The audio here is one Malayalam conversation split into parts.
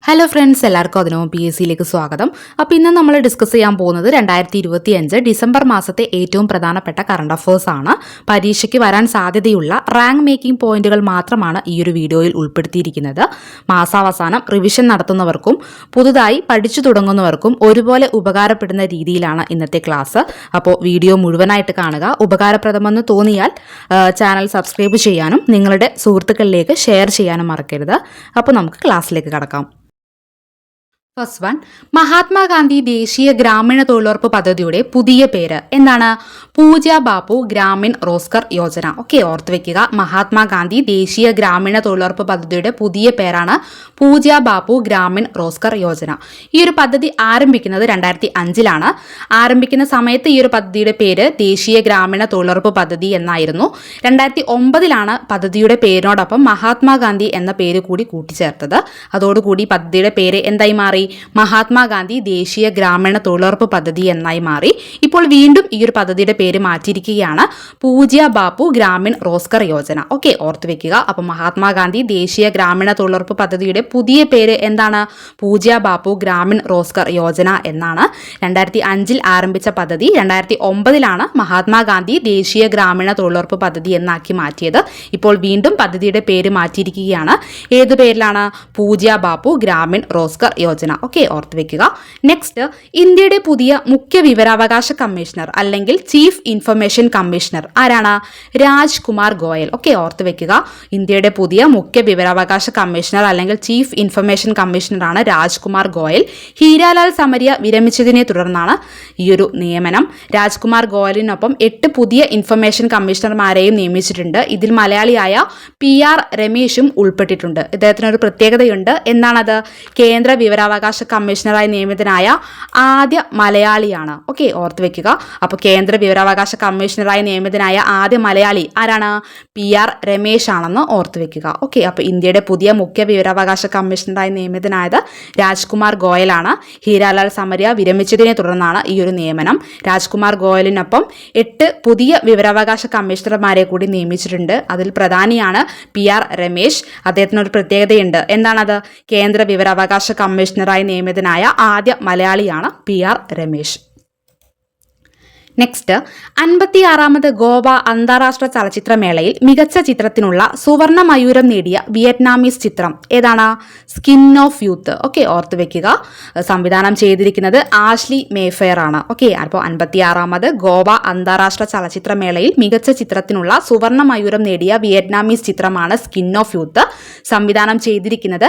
ഹലോ ഫ്രണ്ട്സ്, എല്ലാവർക്കും അതിനോ PSCയിലേക്ക് സ്വാഗതം. അപ്പോൾ ഇന്ന് നമ്മൾ ഡിസ്കസ് ചെയ്യാൻ പോകുന്നത് 2025 ഡിസംബർ മാസത്തെ ഏറ്റവും പ്രധാനപ്പെട്ട കറണ്ട് അഫേഴ്സ് ആണ്. പരീക്ഷയ്ക്ക് വരാൻ സാധ്യതയുള്ള റാങ്ക് മേക്കിംഗ് പോയിന്റുകൾ മാത്രമാണ് ഈ ഒരു വീഡിയോയിൽ ഉൾപ്പെടുത്തിയിരിക്കുന്നത്. മാസാവസാനം റിവിഷൻ നടത്തുന്നവർക്കും പുതുതായി പഠിച്ചു തുടങ്ങുന്നവർക്കും ഒരുപോലെ ഉപകാരപ്പെടുന്ന രീതിയിലാണ് ഇന്നത്തെ ക്ലാസ്. അപ്പോൾ വീഡിയോ മുഴുവനായിട്ട് കാണുക. ഉപകാരപ്രദമെന്ന് തോന്നിയാൽ ചാനൽ സബ്സ്ക്രൈബ് ചെയ്യാനും നിങ്ങളുടെ സുഹൃത്തുക്കളിലേക്ക് ഷെയർ ചെയ്യാനും മറക്കരുത്. അപ്പോൾ നമുക്ക് ക്ലാസ്സിലേക്ക് കടക്കാം. ഫസ്റ്റ് വൺ, മഹാത്മാഗാന്ധി ദേശീയ ഗ്രാമീണ തൊഴിലുറപ്പ് പദ്ധതിയുടെ പുതിയ പേര് എന്താണ്? പൂജ്യ ബാപ്പു ഗ്രാമീൺ റോസ്ഗർ യോജന. ഓക്കെ, ഓർത്ത് വെക്കുക. മഹാത്മാഗാന്ധി ദേശീയ ഗ്രാമീണ തൊഴിലുറപ്പ് പദ്ധതിയുടെ പുതിയ പേരാണ് പൂജ്യ ബാപ്പു ഗ്രാമീൺ റോസ്ഗർ യോജന. ഈ ഒരു പദ്ധതി ആരംഭിക്കുന്നത് 2005 ആരംഭിക്കുന്ന സമയത്ത് ഈ ഒരു പദ്ധതിയുടെ പേര് ദേശീയ ഗ്രാമീണ തൊഴിലുറപ്പ് പദ്ധതി എന്നായിരുന്നു. 2009 പദ്ധതിയുടെ പേരിനോടൊപ്പം മഹാത്മാഗാന്ധി എന്ന പേര് കൂടി കൂട്ടിച്ചേർത്തത്. അതോടുകൂടി പദ്ധതിയുടെ പേര് എന്തായി മാറി? മഹാത്മാഗാന്ധി ദേശീയ ഗ്രാമീണ തൊഴിലുറപ്പ് പദ്ധതി എന്നായി മാറി. ഇപ്പോൾ വീണ്ടും ഈ ഒരു പദ്ധതിയുടെ പേര് മാറ്റിയിരിക്കുകയാണ്, പൂജ്യ ബാപ്പു ഗ്രാമീൺ റോസ്ഗർ യോജന. ഓക്കെ, ഓർത്ത് വെക്കുക. അപ്പോൾ മഹാത്മാഗാന്ധി ദേശീയ ഗ്രാമീണ തൊഴിലുറപ്പ് പദ്ധതിയുടെ പുതിയ പേര് എന്താണ്? പൂജ്യ ബാപ്പു ഗ്രാമീൺ റോസ്ഗർ യോജന എന്നാണ്. 2005 ആരംഭിച്ച പദ്ധതി 2009 മഹാത്മാഗാന്ധി ദേശീയ ഗ്രാമീണ തൊഴിലുറപ്പ് പദ്ധതി എന്നാക്കി മാറ്റിയത്. ഇപ്പോൾ വീണ്ടും പദ്ധതിയുടെ പേര് മാറ്റിയിരിക്കുകയാണ്. ഏതു പേരിലാണ്? പൂജ്യ ബാപ്പു ഗ്രാമീൺ റോസ്ഗർ യോജന. ഓക്കെ, ഓർത്ത് വെക്കുക. നെക്സ്റ്റ്, ഇന്ത്യയുടെ പുതിയ മുഖ്യ വിവരാവകാശ കമ്മീഷണർ അല്ലെങ്കിൽ ചീഫ് ഇൻഫർമേഷൻ കമ്മീഷണർ ആരാണ്? രാജ്കുമാർ ഗോയൽ. ഓക്കെ, ഓർത്ത് വെക്കുക. ഇന്ത്യയുടെ പുതിയ മുഖ്യ വിവരാവകാശ കമ്മീഷണർ അല്ലെങ്കിൽ ചീഫ് ഇൻഫർമേഷൻ കമ്മീഷണറാണ് രാജ്കുമാർ ഗോയൽ. ഹീരാലാൽ സമരിയ വിരമിച്ചതിനെ തുടർന്നാണ് ഈ ഒരു നിയമനം. രാജ്കുമാർ ഗോയലിനൊപ്പം 8 പുതിയ ഇൻഫർമേഷൻ കമ്മീഷണർമാരെയും നിയമിച്ചിട്ടുണ്ട്. ഇതിൽ മലയാളിയായ PR രമേശും ഉൾപ്പെട്ടിട്ടുണ്ട്. ഇദ്ദേഹത്തിനൊരു പ്രത്യേകതയുണ്ട്. എന്താണത്? കേന്ദ്ര വിവരാവകാശ കമ്മീഷണറായി നിയമിതനായ ആദ്യ മലയാളിയാണ്. ഓക്കെ, ഓർത്ത് വെക്കുക. അപ്പോൾ കേന്ദ്ര വിവരാവകാശ കമ്മീഷണറായി നിയമിതനായ ആദ്യ മലയാളി ആരാണ്? PR രമേശ് ആണെന്ന് ഓർത്ത് വെക്കുക. ഓക്കെ, അപ്പോൾ ഇന്ത്യയുടെ പുതിയ മുഖ്യ വിവരാവകാശ കമ്മീഷണറായി നിയമിതനായത് രാജ്കുമാർ ഗോയലാണ്. ഹീരാലാൽ സമരിയ വിരമിച്ചതിനെ തുടർന്നാണ് ഈ ഒരു നിയമനം. രാജ്കുമാർ ഗോയലിനൊപ്പം 8 പുതിയ വിവരാവകാശ കമ്മീഷണർമാരെ കൂടി നിയമിച്ചിട്ടുണ്ട്. അതിൽ പ്രധാനിയാണ് PR രമേശ്. അദ്ദേഹത്തിനൊരു പ്രത്യേകതയുണ്ട്. എന്താണത്? കേന്ദ്ര വിവരാവകാശ കമ്മീഷണറായി നിയമിതനായ ആദ്യ മലയാളിയാണ് PR രമേശ്. നെക്സ്റ്റ്, 56ാമത് ഗോവ അന്താരാഷ്ട്ര ചലച്ചിത്രമേളയിൽ മികച്ച ചിത്രത്തിനുള്ള സുവർണ മയൂരം നേടിയ വിയറ്റ്നാമീസ് ചിത്രം ഏതാണ്? Skin of youth. ഓക്കെ, ഓർത്ത് വെക്കുക. സംവിധാനം ചെയ്തിരിക്കുന്നത് ആഷ്ലി മേഫെയർ ആണ്. ഓക്കെ, അപ്പോൾ 56ാമത് ഗോവ അന്താരാഷ്ട്ര ചലച്ചിത്രമേളയിൽ മികച്ച ചിത്രത്തിനുള്ള സുവർണ മയൂരം നേടിയ വിയറ്റ്നാമീസ് ചിത്രമാണ് സ്കിൻ ഓഫ് യൂത്ത്. സംവിധാനം ചെയ്തിരിക്കുന്നത്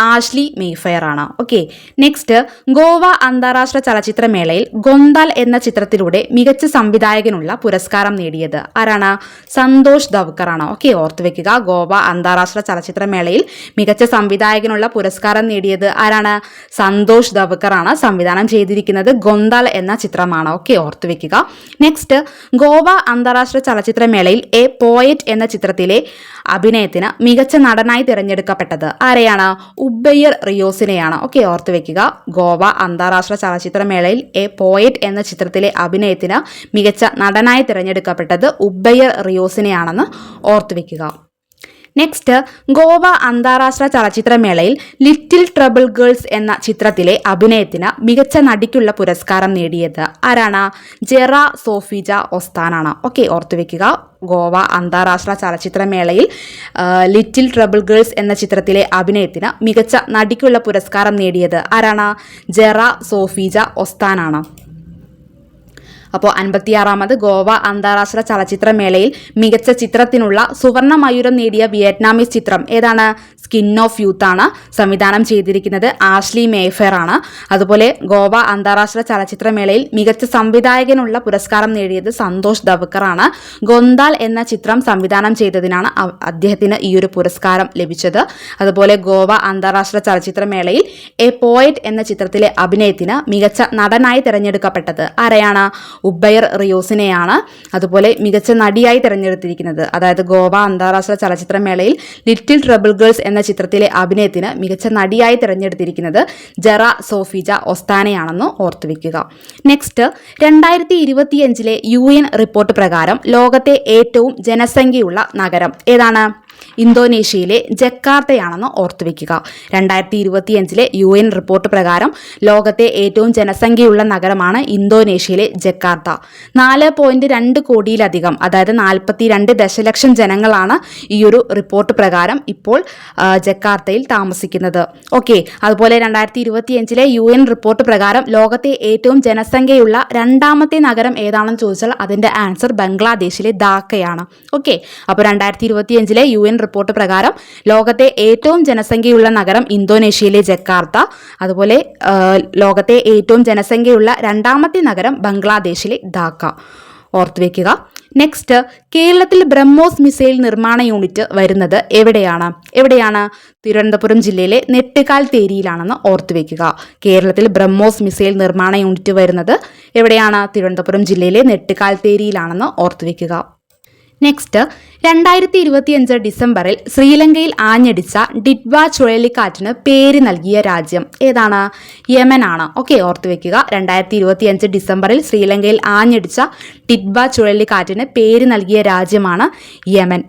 ആഷ്ലി മേഫെയർ ആണ്. ഓക്കെ, നെക്സ്റ്റ്, ഗോവ അന്താരാഷ്ട്ര ചലച്ചിത്രമേളയിൽ ഗൊന്താൽ എന്ന ചിത്രത്തിലൂടെ മികച്ച സംവിധായകനുള്ള പുരസ്കാരം നേടിയത് ആരാണ്? സന്തോഷ് ധവ്കർ ആണ്. ഓക്കെ, ഓർത്ത് വെക്കുക. ഗോവ അന്താരാഷ്ട്ര ചലച്ചിത്രമേളയിൽ മികച്ച സംവിധായകനുള്ള പുരസ്കാരം നേടിയത് ആരാണ്? സന്തോഷ് ധവ്കർ ആണ്. സംവിധാനം ചെയ്തിരിക്കുന്നത് ഗൊന്താൽ എന്ന ചിത്രമാണ്. ഓക്കെ, ഓർത്ത് വെക്കുക. നെക്സ്റ്റ്, ഗോവ അന്താരാഷ്ട്ര ചലച്ചിത്രമേളയിൽ എ പോയറ്റ് എന്ന ചിത്രത്തിലെ അഭിനയത്തിന് മികച്ച നടനായി തിരഞ്ഞെടുക്കപ്പെട്ടത് ആരെയാണ്? ഉബൈർ റിയോസിനെയാണ്. ഓക്കെ, ഓർത്ത് വെക്കുക. ഗോവ അന്താരാഷ്ട്ര ചലച്ചിത്രമേളയിൽ എ പോയറ്റ് എന്ന ചിത്രത്തിലെ അഭിനയത്തിന് മികച്ച നടനായി തിരഞ്ഞെടുക്കപ്പെട്ടത് ഉബൈർ റിയോസിനെയാണെന്ന് ഓർത്തു വെക്കുക. നെക്സ്റ്റ്, ഗോവ അന്താരാഷ്ട്ര ചലച്ചിത്രമേളയിൽ ലിറ്റിൽ ട്രബിൾ ഗേൾസ് എന്ന ചിത്രത്തിലെ അഭിനയത്തിന് മികച്ച നടിക്കുള്ള പുരസ്കാരം നേടിയത് ആരാണ്? ജെറ സോഫിജ ഒസ്താനാണ്. ഓക്കെ, ഓർത്തു വെക്കുക. ഗോവ അന്താരാഷ്ട്ര ചലച്ചിത്രമേളയിൽ ലിറ്റിൽ ട്രബിൾ ഗേൾസ് എന്ന ചിത്രത്തിലെ അഭിനയത്തിന് മികച്ച നടിക്കുള്ള പുരസ്കാരം നേടിയത് ആരാണ്? ജെറ സോഫിജ ഒസ്താനാണ്. അപ്പോൾ 56ാമത് ഗോവ അന്താരാഷ്ട്ര ചലച്ചിത്രമേളയിൽ മികച്ച ചിത്രത്തിനുള്ള സുവർണ മയൂരം നേടിയ വിയറ്റ്നാമീസ് ചിത്രം ഏതാണ്? സ്കിൻ ഓഫ് യൂത്ത് ആണ്. സംവിധാനം ചെയ്തിരിക്കുന്നത് ആഷ്ലി മേഫെയർ ആണ്. അതുപോലെ ഗോവ അന്താരാഷ്ട്ര ചലച്ചിത്രമേളയിൽ മികച്ച സംവിധായകനുള്ള പുരസ്കാരം നേടിയത് സന്തോഷ് ധവ്കർ ആണ്. ഗൊന്താൽ എന്ന ചിത്രം സംവിധാനം ചെയ്തതിനാണ് അദ്ദേഹത്തിന് ഈ ഒരു പുരസ്കാരം ലഭിച്ചത്. അതുപോലെ ഗോവ അന്താരാഷ്ട്ര ചലച്ചിത്രമേളയിൽ എ പോയറ്റ് എന്ന ചിത്രത്തിലെ അഭിനയത്തിന് മികച്ച നടനായി തിരഞ്ഞെടുക്കപ്പെട്ടത് ആരെയാണ്? ഉബൈർ റിയോസിനെയാണ്. അതുപോലെ മികച്ച നടിയായി തിരഞ്ഞെടുത്തിരിക്കുന്നത്, അതായത് ഗോവ അന്താരാഷ്ട്ര ചലച്ചിത്രമേളയിൽ ലിറ്റിൽ ട്രബിൾ ഗേൾസ് എന്ന ചിത്രത്തിലെ അഭിനയത്തിന് മികച്ച നടിയായി തിരഞ്ഞെടുത്തിരിക്കുന്നത് ജെറ സോഫിജ ഒസ്താനയാണെന്ന് ഓർത്തുവെക്കുക. നെക്സ്റ്റ്, 2025 UN റിപ്പോർട്ട് പ്രകാരം ലോകത്തെ ഏറ്റവും ജനസംഖ്യയുള്ള നഗരം ഏതാണ്? ഇന്തോനേഷ്യയിലെ ജക്കാർത്തയാണെന്ന് ഓർത്തുവെക്കുക. 2025 UN റിപ്പോർട്ട് പ്രകാരം ലോകത്തെ ഏറ്റവും ജനസംഖ്യയുള്ള നഗരമാണ് ഇന്തോനേഷ്യയിലെ ജക്കാർത്ത. 4.2 കോടിയിലധികം, അതായത് 42 ദശലക്ഷം ജനങ്ങളാണ് ഈ ഒരു റിപ്പോർട്ട് പ്രകാരം ഇപ്പോൾ ജക്കാർത്തയിൽ താമസിക്കുന്നത്. ഓക്കെ, അതുപോലെ 2025 UN റിപ്പോർട്ട് പ്രകാരം ലോകത്തെ ഏറ്റവും ജനസംഖ്യയുള്ള രണ്ടാമത്തെ നഗരം ഏതാണെന്ന് ചോദിച്ചാൽ അതിൻ്റെ ആൻസർ ബംഗ്ലാദേശിലെ ധാക്കയാണ്. ഓക്കെ, അപ്പോൾ 2025 UN റിപ്പോർട്ട് പ്രകാരം ലോകത്തെ ഏറ്റവും ജനസംഖ്യയുള്ള നഗരം ഇന്തോനേഷ്യയിലെ ജക്കാർത്ത, അതുപോലെ ലോകത്തെ ഏറ്റവും ജനസംഖ്യയുള്ള രണ്ടാമത്തെ നഗരം ബംഗ്ലാദേശിലെ ധാക്ക. ഓർത്തുവെക്കുക. നെക്സ്റ്റ്, കേരളത്തിൽ ബ്രഹ്മോസ് മിസൈൽ നിർമ്മാണ യൂണിറ്റ് വരുന്നത് എവിടെയാണ്? തിരുവനന്തപുരം ജില്ലയിലെ നെട്ടുകാൽത്തേരിയിലാണെന്ന് ഓർത്തുവെക്കുക. കേരളത്തിൽ ബ്രഹ്മോസ് മിസൈൽ നിർമ്മാണ യൂണിറ്റ് വരുന്നത് എവിടെയാണ്? തിരുവനന്തപുരം ജില്ലയിലെ നെട്ടുകാൽത്തേരിയിലാണെന്ന് ഓർത്തുവെക്കുക. നെക്സ്റ്റ്, 2025 ഡിസംബറിൽ ശ്രീലങ്കയിൽ ആഞ്ഞടിച്ച ഡിറ്റ്വ ചുഴലിക്കാറ്റിന് പേര് നൽകിയ രാജ്യം ഏതാണ്? യമനാണ്. ഓക്കെ, ഓർത്തുവെക്കുക. 2025 ഡിസംബറിൽ ശ്രീലങ്കയിൽ ആഞ്ഞടിച്ച ഡിറ്റ്വ ചുഴലിക്കാറ്റിന് പേര് നൽകിയ രാജ്യമാണ് യമൻ.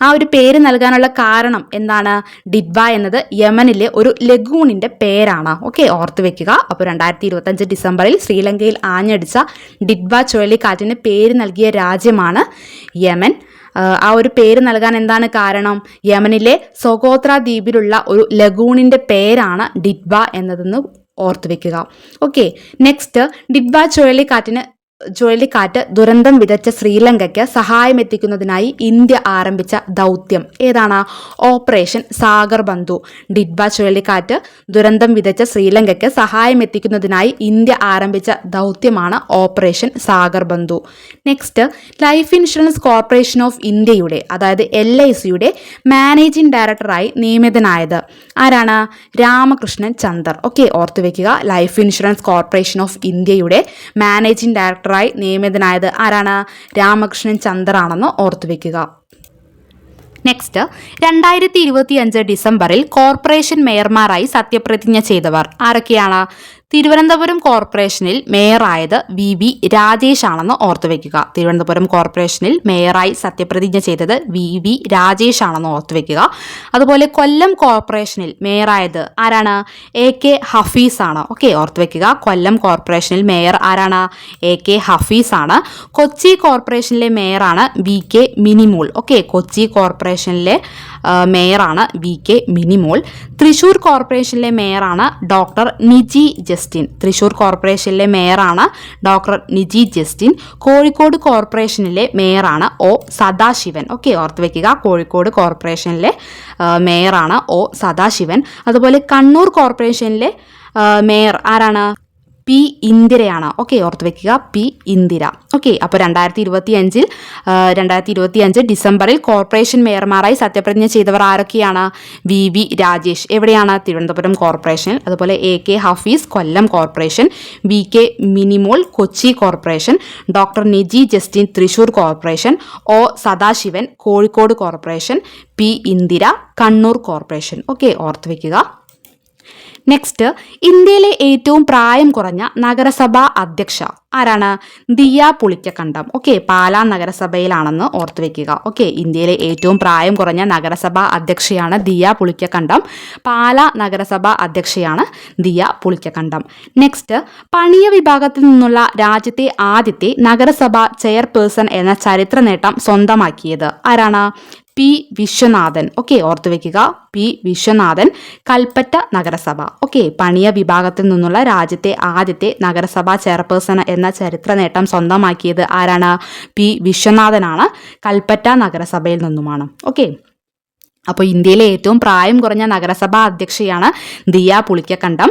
ആ ഒരു പേര് നൽകാനുള്ള കാരണം എന്താണ്? ഡിറ്റ്വ എന്നത് യമനിലെ ഒരു ലഗൂണിൻ്റെ പേരാണ്. ഓക്കെ, ഓർത്തുവെക്കുക. അപ്പോൾ 2025 ഡിസംബറിൽ ശ്രീലങ്കയിൽ ആഞ്ഞടിച്ച ഡിറ്റ്വ ചുഴലിക്കാറ്റിന് പേര് നൽകിയ രാജ്യമാണ് യമൻ. ആ ഒരു പേര് നൽകാൻ എന്താണ് കാരണം? യമനിലെ സൊകോത്ര ദ്വീപിലുള്ള ഒരു ലഗൂണിൻ്റെ പേരാണ് ഡിറ്റ്വ എന്നതെന്ന് ഓർത്തുവെക്കുക. ഓക്കെ, നെക്സ്റ്റ്, ഡിറ്റ്വ ചുഴലിക്കാറ്റ് ദുരന്തം വിതച്ച ശ്രീലങ്കയ്ക്ക് സഹായമെത്തിക്കുന്നതിനായി ഇന്ത്യ ആരംഭിച്ച ദൗത്യം ഏതാണ്? ഓപ്പറേഷൻ സാഗർ ബന്ധു. ഡിറ്റ്വ ചുഴലിക്കാറ്റ് ദുരന്തം വിതച്ച ശ്രീലങ്കയ്ക്ക് സഹായമെത്തിക്കുന്നതിനായി ഇന്ത്യ ആരംഭിച്ച ദൗത്യമാണ് operation Sagar Bandhu. Next, life insurance corporation of ഇന്ത്യയുടെ, അതായത് LICയുടെ മാനേജിംഗ് ഡയറക്ടറായി നിയമിതനായത് ആരാണ്? രാമകൃഷ്ണൻ ചന്ദർ. ഓക്കെ, ഓർത്തുവെക്കുക. ലൈഫ് ഇൻഷുറൻസ് കോർപ്പറേഷൻ ഓഫ് ഇന്ത്യയുടെ മാനേജിംഗ് ഡയറക്ടറായി നിയമിതനായത് ആരാണ്? രാമകൃഷ്ണൻ ചന്ദർ ആണെന്ന് ഓർത്തുവെക്കുക. നെക്സ്റ്റ്, 2025 ഡിസംബറിൽ കോർപ്പറേഷൻ മേയർമാരായി സത്യപ്രതിജ്ഞ ചെയ്തവർ ആരൊക്കെയാണ്? തിരുവനന്തപുരം കോർപ്പറേഷനിൽ മേയറായത് VV രാജേഷ് ആണെന്ന് ഓർത്തുവെക്കുക. തിരുവനന്തപുരം കോർപ്പറേഷനിൽ മേയറായി സത്യപ്രതിജ്ഞ ചെയ്തത് VV രാജേഷ് ആണെന്ന് ഓർത്തുവെക്കുക. അതുപോലെ കൊല്ലം കോർപ്പറേഷനിൽ മേയറായത് ആരാണ്? AK ഹഫീസ് ആണ്. ഓക്കെ, ഓർത്തുവെക്കുക. കൊല്ലം കോർപ്പറേഷനിൽ മേയർ ആരാണ്? AK ഹഫീസ് ആണ്. കൊച്ചി കോർപ്പറേഷനിലെ മേയറാണ് VK മിനിമോൾ. ഓക്കെ, കൊച്ചി കോർപ്പറേഷനിലെ മേയറാണ് VK മിനിമോൾ. തൃശൂർ കോർപ്പറേഷനിലെ മേയറാണ് ഡോക്ടർ നിജി ജസ്റ്റിൻ. തൃശൂർ കോർപ്പറേഷനിലെ മേയറാണ് ഡോക്ടർ നിജി ജസ്റ്റിൻ. കോഴിക്കോട് കോർപ്പറേഷനിലെ മേയറാണ് O സദാശിവൻ. ഓക്കെ, ഓർത്തുവെക്കുക. കോഴിക്കോട് കോർപ്പറേഷനിലെ മേയറാണ് O സദാശിവൻ. അതുപോലെ കണ്ണൂർ കോർപ്പറേഷനിലെ മേയർ ആരാണ്? P ഇന്ദിരയാണ്. ഓക്കെ, ഓർത്തുവെക്കുക. P ഇന്ദിര. ഓക്കെ, അപ്പോൾ 2025 ഡിസംബറിൽ കോർപ്പറേഷൻ മേയർമാരായി സത്യപ്രതിജ്ഞ ചെയ്തവർ ആരൊക്കെയാണ്? VV രാജേഷ് എവിടെയാണ്? തിരുവനന്തപുരം കോർപ്പറേഷനിൽ. അതുപോലെ AK Hafeez Kollam corporation, VK Minimol Kochi corporation, doctor Niji Justin Thrissur corporation, O Sadasivan Kozhikode corporation, P Indira Kannur corporation. Okay, ഓർത്തുവെക്കുക. നെക്സ്റ്റ്, ഇന്ത്യയിലെ ഏറ്റവും പ്രായം കുറഞ്ഞ നഗരസഭാ അധ്യക്ഷ ആരാണ്? ദിയ പുളിക്കക്കണ്ടം. ഓക്കെ, പാലാ നഗരസഭയിലാണെന്ന് ഓർത്തുവെക്കുക. ഓക്കെ, ഇന്ത്യയിലെ ഏറ്റവും പ്രായം കുറഞ്ഞ നഗരസഭാ അധ്യക്ഷയാണ് ദിയ പുളിക്കക്കണ്ടം. പാലാ നഗരസഭാ അധ്യക്ഷയാണ് ദിയ പുളിക്കക്കണ്ടം. നെക്സ്റ്റ്, പണിയ വിഭാഗത്തിൽ നിന്നുള്ള രാജ്യത്തെ ആദ്യത്തെ നഗരസഭാ ചെയർപേഴ്സൺ എന്ന ചരിത്ര നേട്ടം സ്വന്തമാക്കിയത് ആരാണ്? P വിശ്വനാഥൻ. ഓക്കെ, ഓർത്തുവെക്കുക. P വിശ്വനാഥൻ, കൽപ്പറ്റ നഗരസഭ. ഓക്കെ, പണിയ വിഭാഗത്തിൽ നിന്നുള്ള രാജ്യത്തെ ആദ്യത്തെ നഗരസഭാ ചെയർപേഴ്സൺ എന്ന ചരിത്ര നേട്ടം സ്വന്തമാക്കിയത് ആരാണ്? P വിശ്വനാഥനാണ്. കൽപ്പറ്റ നഗരസഭയിൽ നിന്നുമാണ്. ഓക്കെ, അപ്പോൾ ഇന്ത്യയിലെ ഏറ്റവും പ്രായം കുറഞ്ഞ നഗരസഭാ അധ്യക്ഷയാണ് ദിയ പുളിക്കക്കണ്ടം.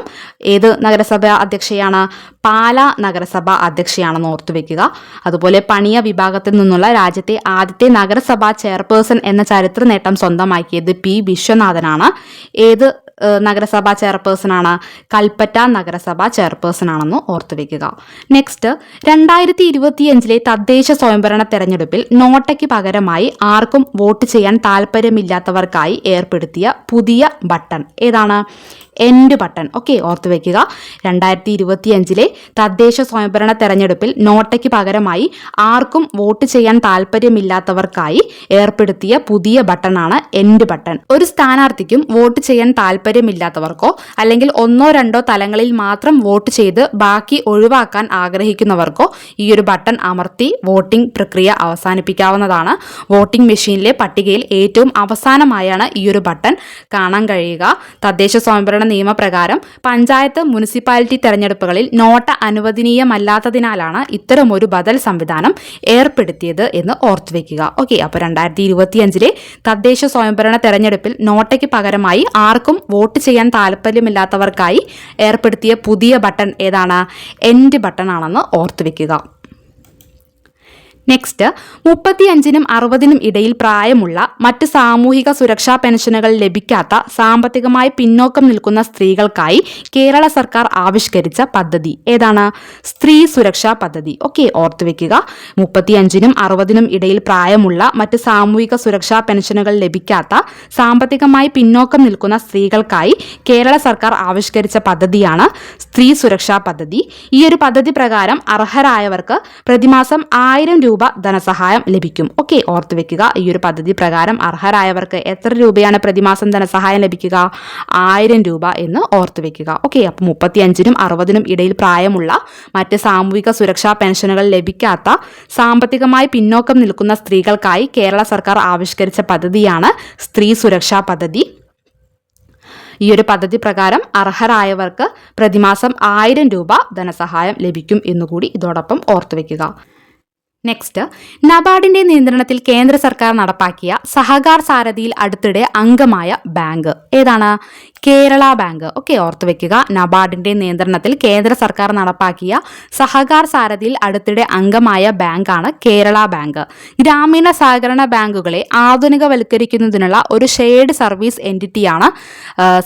ഏത് നഗരസഭാ അധ്യക്ഷയാണ്? പാലാ നഗരസഭാ അധ്യക്ഷയാണെന്ന് ഓർത്തുവെക്കുക. അതുപോലെ പണിയ വിഭാഗത്തിൽ നിന്നുള്ള രാജ്യത്തെ ആദ്യത്തെ നഗരസഭാ ചെയർപേഴ്സൺ എന്ന ചരിത്ര നേട്ടം സ്വന്തമാക്കിയത് P വിശ്വനാഥനാണ്. ഏത് നഗരസഭാ ചെയർപേഴ്സൺ ആണ്? കൽപ്പറ്റ നഗരസഭാ ചെയർപേഴ്സൺ ആണെന്ന് ഓർത്തുവെക്കുക. നെക്സ്റ്റ്, 2025 തദ്ദേശ സ്വയംഭരണ തെരഞ്ഞെടുപ്പിൽ നോട്ടയ്ക്ക് പകരമായി ആർക്കും വോട്ട് ചെയ്യാൻ താല്പര്യമില്ലാത്തവർക്കായി ഏർപ്പെടുത്തിയ പുതിയ ബട്ടൺ ഏതാണ്? End button. ഓക്കെ, ഓർത്തു വെക്കുക. 2025 തദ്ദേശ സ്വയംഭരണ തെരഞ്ഞെടുപ്പിൽ നോട്ടയ്ക്ക് പകരമായി ആർക്കും വോട്ട് ചെയ്യാൻ താല്പര്യമില്ലാത്തവർക്കായി ഏർപ്പെടുത്തിയ പുതിയ ബട്ടണാണ് എൻഡ് ബട്ടൺ. ഒരു സ്ഥാനാർത്ഥിക്കും വോട്ട് ചെയ്യാൻ താല്പര്യമില്ലാത്തവർക്കോ അല്ലെങ്കിൽ 1-2 തലങ്ങളിൽ മാത്രം വോട്ട് ചെയ്ത് ബാക്കി ഒഴിവാക്കാൻ ആഗ്രഹിക്കുന്നവർക്കോ ഈ ഒരു ബട്ടൺ അമർത്തി വോട്ടിംഗ് പ്രക്രിയ അവസാനിപ്പിക്കാവുന്നതാണ്. വോട്ടിംഗ് മെഷീനിലെ പട്ടികയിൽ ഏറ്റവും അവസാനമായാണ് ഈ ഒരു ബട്ടൺ കാണാൻ കഴിയുക. തദ്ദേശ സ്വയംഭരണ നിയമപ്രകാരം പഞ്ചായത്ത് മുനിസിപ്പാലിറ്റി തെരഞ്ഞെടുപ്പുകളിൽ നോട്ട അനുവദനീയമല്ലാത്തതിനാലാണ് ഇത്തരമൊരു ബദൽ സംവിധാനം ഏർപ്പെടുത്തിയത് എന്ന് ഓർത്തുവെക്കുക. ഓക്കെ, അപ്പോൾ 2025 തദ്ദേശ സ്വയംഭരണ തെരഞ്ഞെടുപ്പിൽ നോട്ടയ്ക്ക് പകരമായി ആർക്കും വോട്ട് ചെയ്യാൻ താല്പര്യമില്ലാത്തവർക്കായി ഏർപ്പെടുത്തിയ പുതിയ ബട്ടൺ ഏതാണ്? എൻഡ് ബട്ടൺ ആണെന്ന് ഓർത്തുവെക്കുക. നെക്സ്റ്റ്, 35-നും 60-നും ഇടയിൽ പ്രായമുള്ള മറ്റ് സാമൂഹിക സുരക്ഷാ പെൻഷനുകൾ ലഭിക്കാത്ത സാമ്പത്തികമായി പിന്നോക്കം നിൽക്കുന്ന സ്ത്രീകൾക്കായി കേരള സർക്കാർ ആവിഷ്കരിച്ച പദ്ധതി ഏതാണ്? സ്ത്രീ സുരക്ഷാ പദ്ധതി. ഓക്കെ, ഓർത്തുവെക്കുക. 35-നും 60-നും ഇടയിൽ പ്രായമുള്ള മറ്റ് സാമൂഹിക സുരക്ഷാ പെൻഷനുകൾ ലഭിക്കാത്ത സാമ്പത്തികമായി പിന്നോക്കം നിൽക്കുന്ന സ്ത്രീകൾക്കായി കേരള സർക്കാർ ആവിഷ്കരിച്ച പദ്ധതിയാണ് സ്ത്രീ സുരക്ഷാ പദ്ധതി. ഈ ഒരു പദ്ധതി പ്രകാരം അർഹരായവർക്ക് പ്രതിമാസം 1000 രൂപ ധനസഹായം ലഭിക്കും. ഓക്കെ, ഓർത്തുവെക്കുക. ഈ ഒരു പദ്ധതി പ്രകാരം അർഹരായവർക്ക് എത്ര രൂപയാണ് പ്രതിമാസം ധനസഹായം ലഭിക്കുക? 1000 രൂപ എന്ന് ഓർത്തുവെക്കുക. ഓക്കെ, അപ്പോൾ 35-നും 60-നും ഇടയിൽ പ്രായമുള്ള മറ്റ് സാമൂഹിക സുരക്ഷാ പെൻഷനുകൾ ലഭിക്കാത്ത സാമ്പത്തികമായി പിന്നോക്കം നിൽക്കുന്ന സ്ത്രീകൾക്കായി കേരള സർക്കാർ ആവിഷ്കരിച്ച പദ്ധതിയാണ് സ്ത്രീ സുരക്ഷാ പദ്ധതി. ഈ ഒരു പദ്ധതി പ്രകാരം അർഹരായവർക്ക് പ്രതിമാസം 1000 രൂപ ധനസഹായം ലഭിക്കും എന്നുകൂടി ഇതോടൊപ്പം ഓർത്തുവെക്കുക. നെക്സ്റ്റ്, നബാർഡിന്റെ നിയന്ത്രണത്തിൽ കേന്ദ്ര സർക്കാർ നടപ്പാക്കിയ സഹകാർ സാരഥിയിൽ അടുത്തിടെ അംഗമായ ബാങ്ക് ഏതാണ്? കേരള ബാങ്ക്. ഓക്കെ, ഓർത്തുവെക്കുക. നബാർഡിന്റെ നിയന്ത്രണത്തിൽ കേന്ദ്ര സർക്കാർ നടപ്പാക്കിയ സഹകാർ സാരഥിയിൽ അടുത്തിടെ അംഗമായ ബാങ്കാണ് കേരള ബാങ്ക്. ഗ്രാമീണ സഹകരണ ബാങ്കുകളെ ആധുനികവൽക്കരിക്കുന്നതിനുള്ള ഒരു ഷെയർഡ് സർവീസ് എൻറ്റിറ്റിയാണ്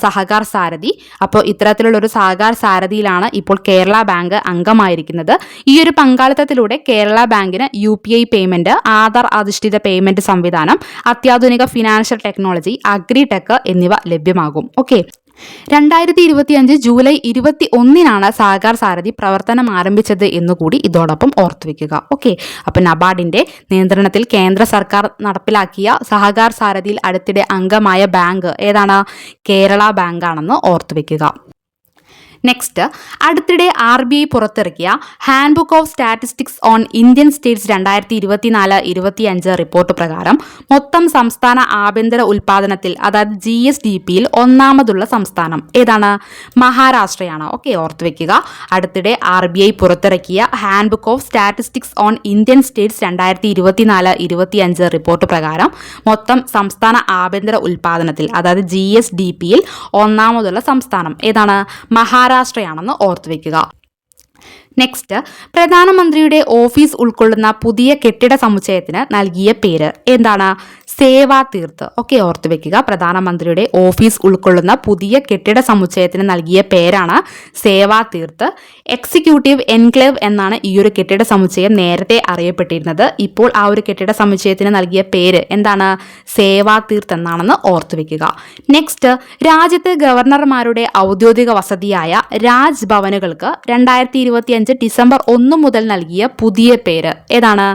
സഹകാർ സാരഥി. അപ്പോൾ ഇത്തരത്തിലുള്ള ഒരു സഹകാർ സാരഥിയിലാണ് ഇപ്പോൾ കേരള ബാങ്ക് അംഗമായിരിക്കുന്നത്. ഈ ഒരു പങ്കാളിത്തത്തിലൂടെ കേരള ബാങ്കിന് UPI പേയ്മെന്റ്, ആധാർ അധിഷ്ഠിത പേയ്മെന്റ് സംവിധാനം, അത്യാധുനിക ഫിനാൻഷ്യൽ ടെക്നോളജി, അഗ്രിടെക് എന്നിവ ലഭ്യമാകും. ഓക്കെ, 2025 ജൂലൈ 21-നാണ് സഹകാർ സാരഥി പ്രവർത്തനം ആരംഭിച്ചത് എന്നുകൂടി ഇതോടൊപ്പം ഓർത്തുവെക്കുക. ഓക്കെ, അപ്പോൾ നബാർഡിന്റെ നിയന്ത്രണത്തിൽ കേന്ദ്ര സർക്കാർ നടപ്പിലാക്കിയ സഹകാർ സാരഥിയിൽ അടുത്തിടെ അംഗമായ ബാങ്ക് ഏതാണ്? കേരള ബാങ്കാണെന്ന് ഓർത്തുവെക്കുക. നെക്സ്റ്റ്, അടുത്തിടെ RBI പുറത്തിറക്കിയ hand book of statistics on Indian States 2024-25 report പ്രകാരം മൊത്തം സംസ്ഥാന ആഭ്യന്തര ഉൽപാദനത്തിൽ അതായത് GSDPയിൽ ഒന്നാമതുള്ള സംസ്ഥാനം ഏതാണ്? മഹാരാഷ്ട്രയാണ്. ഓക്കെ, ഓർത്തുവെക്കുക. അടുത്തിടെ RBI പുറത്തിറക്കിയ hand book of statistics on Indian States 2024-25 report പ്രകാരം മൊത്തം സംസ്ഥാന ആഭ്യന്തര ഉൽപാദനത്തിൽ അതായത് GSDPയിൽ ഒന്നാമതുള്ള സംസ്ഥാനം ഏതാണ്? മഹാരാഷ്ട്രയാണെന്ന് ഓർത്തുവെക്കുക. നെക്സ്റ്റ്, പ്രധാനമന്ത്രിയുടെ ഓഫീസ് ഉൾക്കൊള്ളുന്ന പുതിയ കെട്ടിട സമുച്ചയത്തിന് നൽകിയ പേര് എന്താണ്? സേവാ തീർത്ത്. ഓക്കെ, ഓർത്തുവെക്കുക. പ്രധാനമന്ത്രിയുടെ ഓഫീസ് ഉൾക്കൊള്ളുന്ന പുതിയ കെട്ടിട സമുച്ചയത്തിന് നൽകിയ പേരാണ് സേവാ തീർത്ത്. എക്സിക്യൂട്ടീവ് എൻക്ലേവ് എന്നാണ് ഈ ഒരു കെട്ടിട സമുച്ചയം നേരത്തെ അറിയപ്പെട്ടിരുന്നത്. ഇപ്പോൾ ആ ഒരു കെട്ടിട സമുച്ചയത്തിന് നൽകിയ പേര് എന്താണ്? സേവാ തീർത്ത് എന്നാണെന്ന് ഓർത്തുവെക്കുക. നെക്സ്റ്റ്, രാജ്യത്ത് ഗവർണർമാരുടെ ഔദ്യോഗിക വസതിയായ രാജ് ഭവനുകൾക്ക് 2025 ഡിസംബർ 1 മുതൽ നൽകിയ പുതിയ പേര് ഏതാണ്?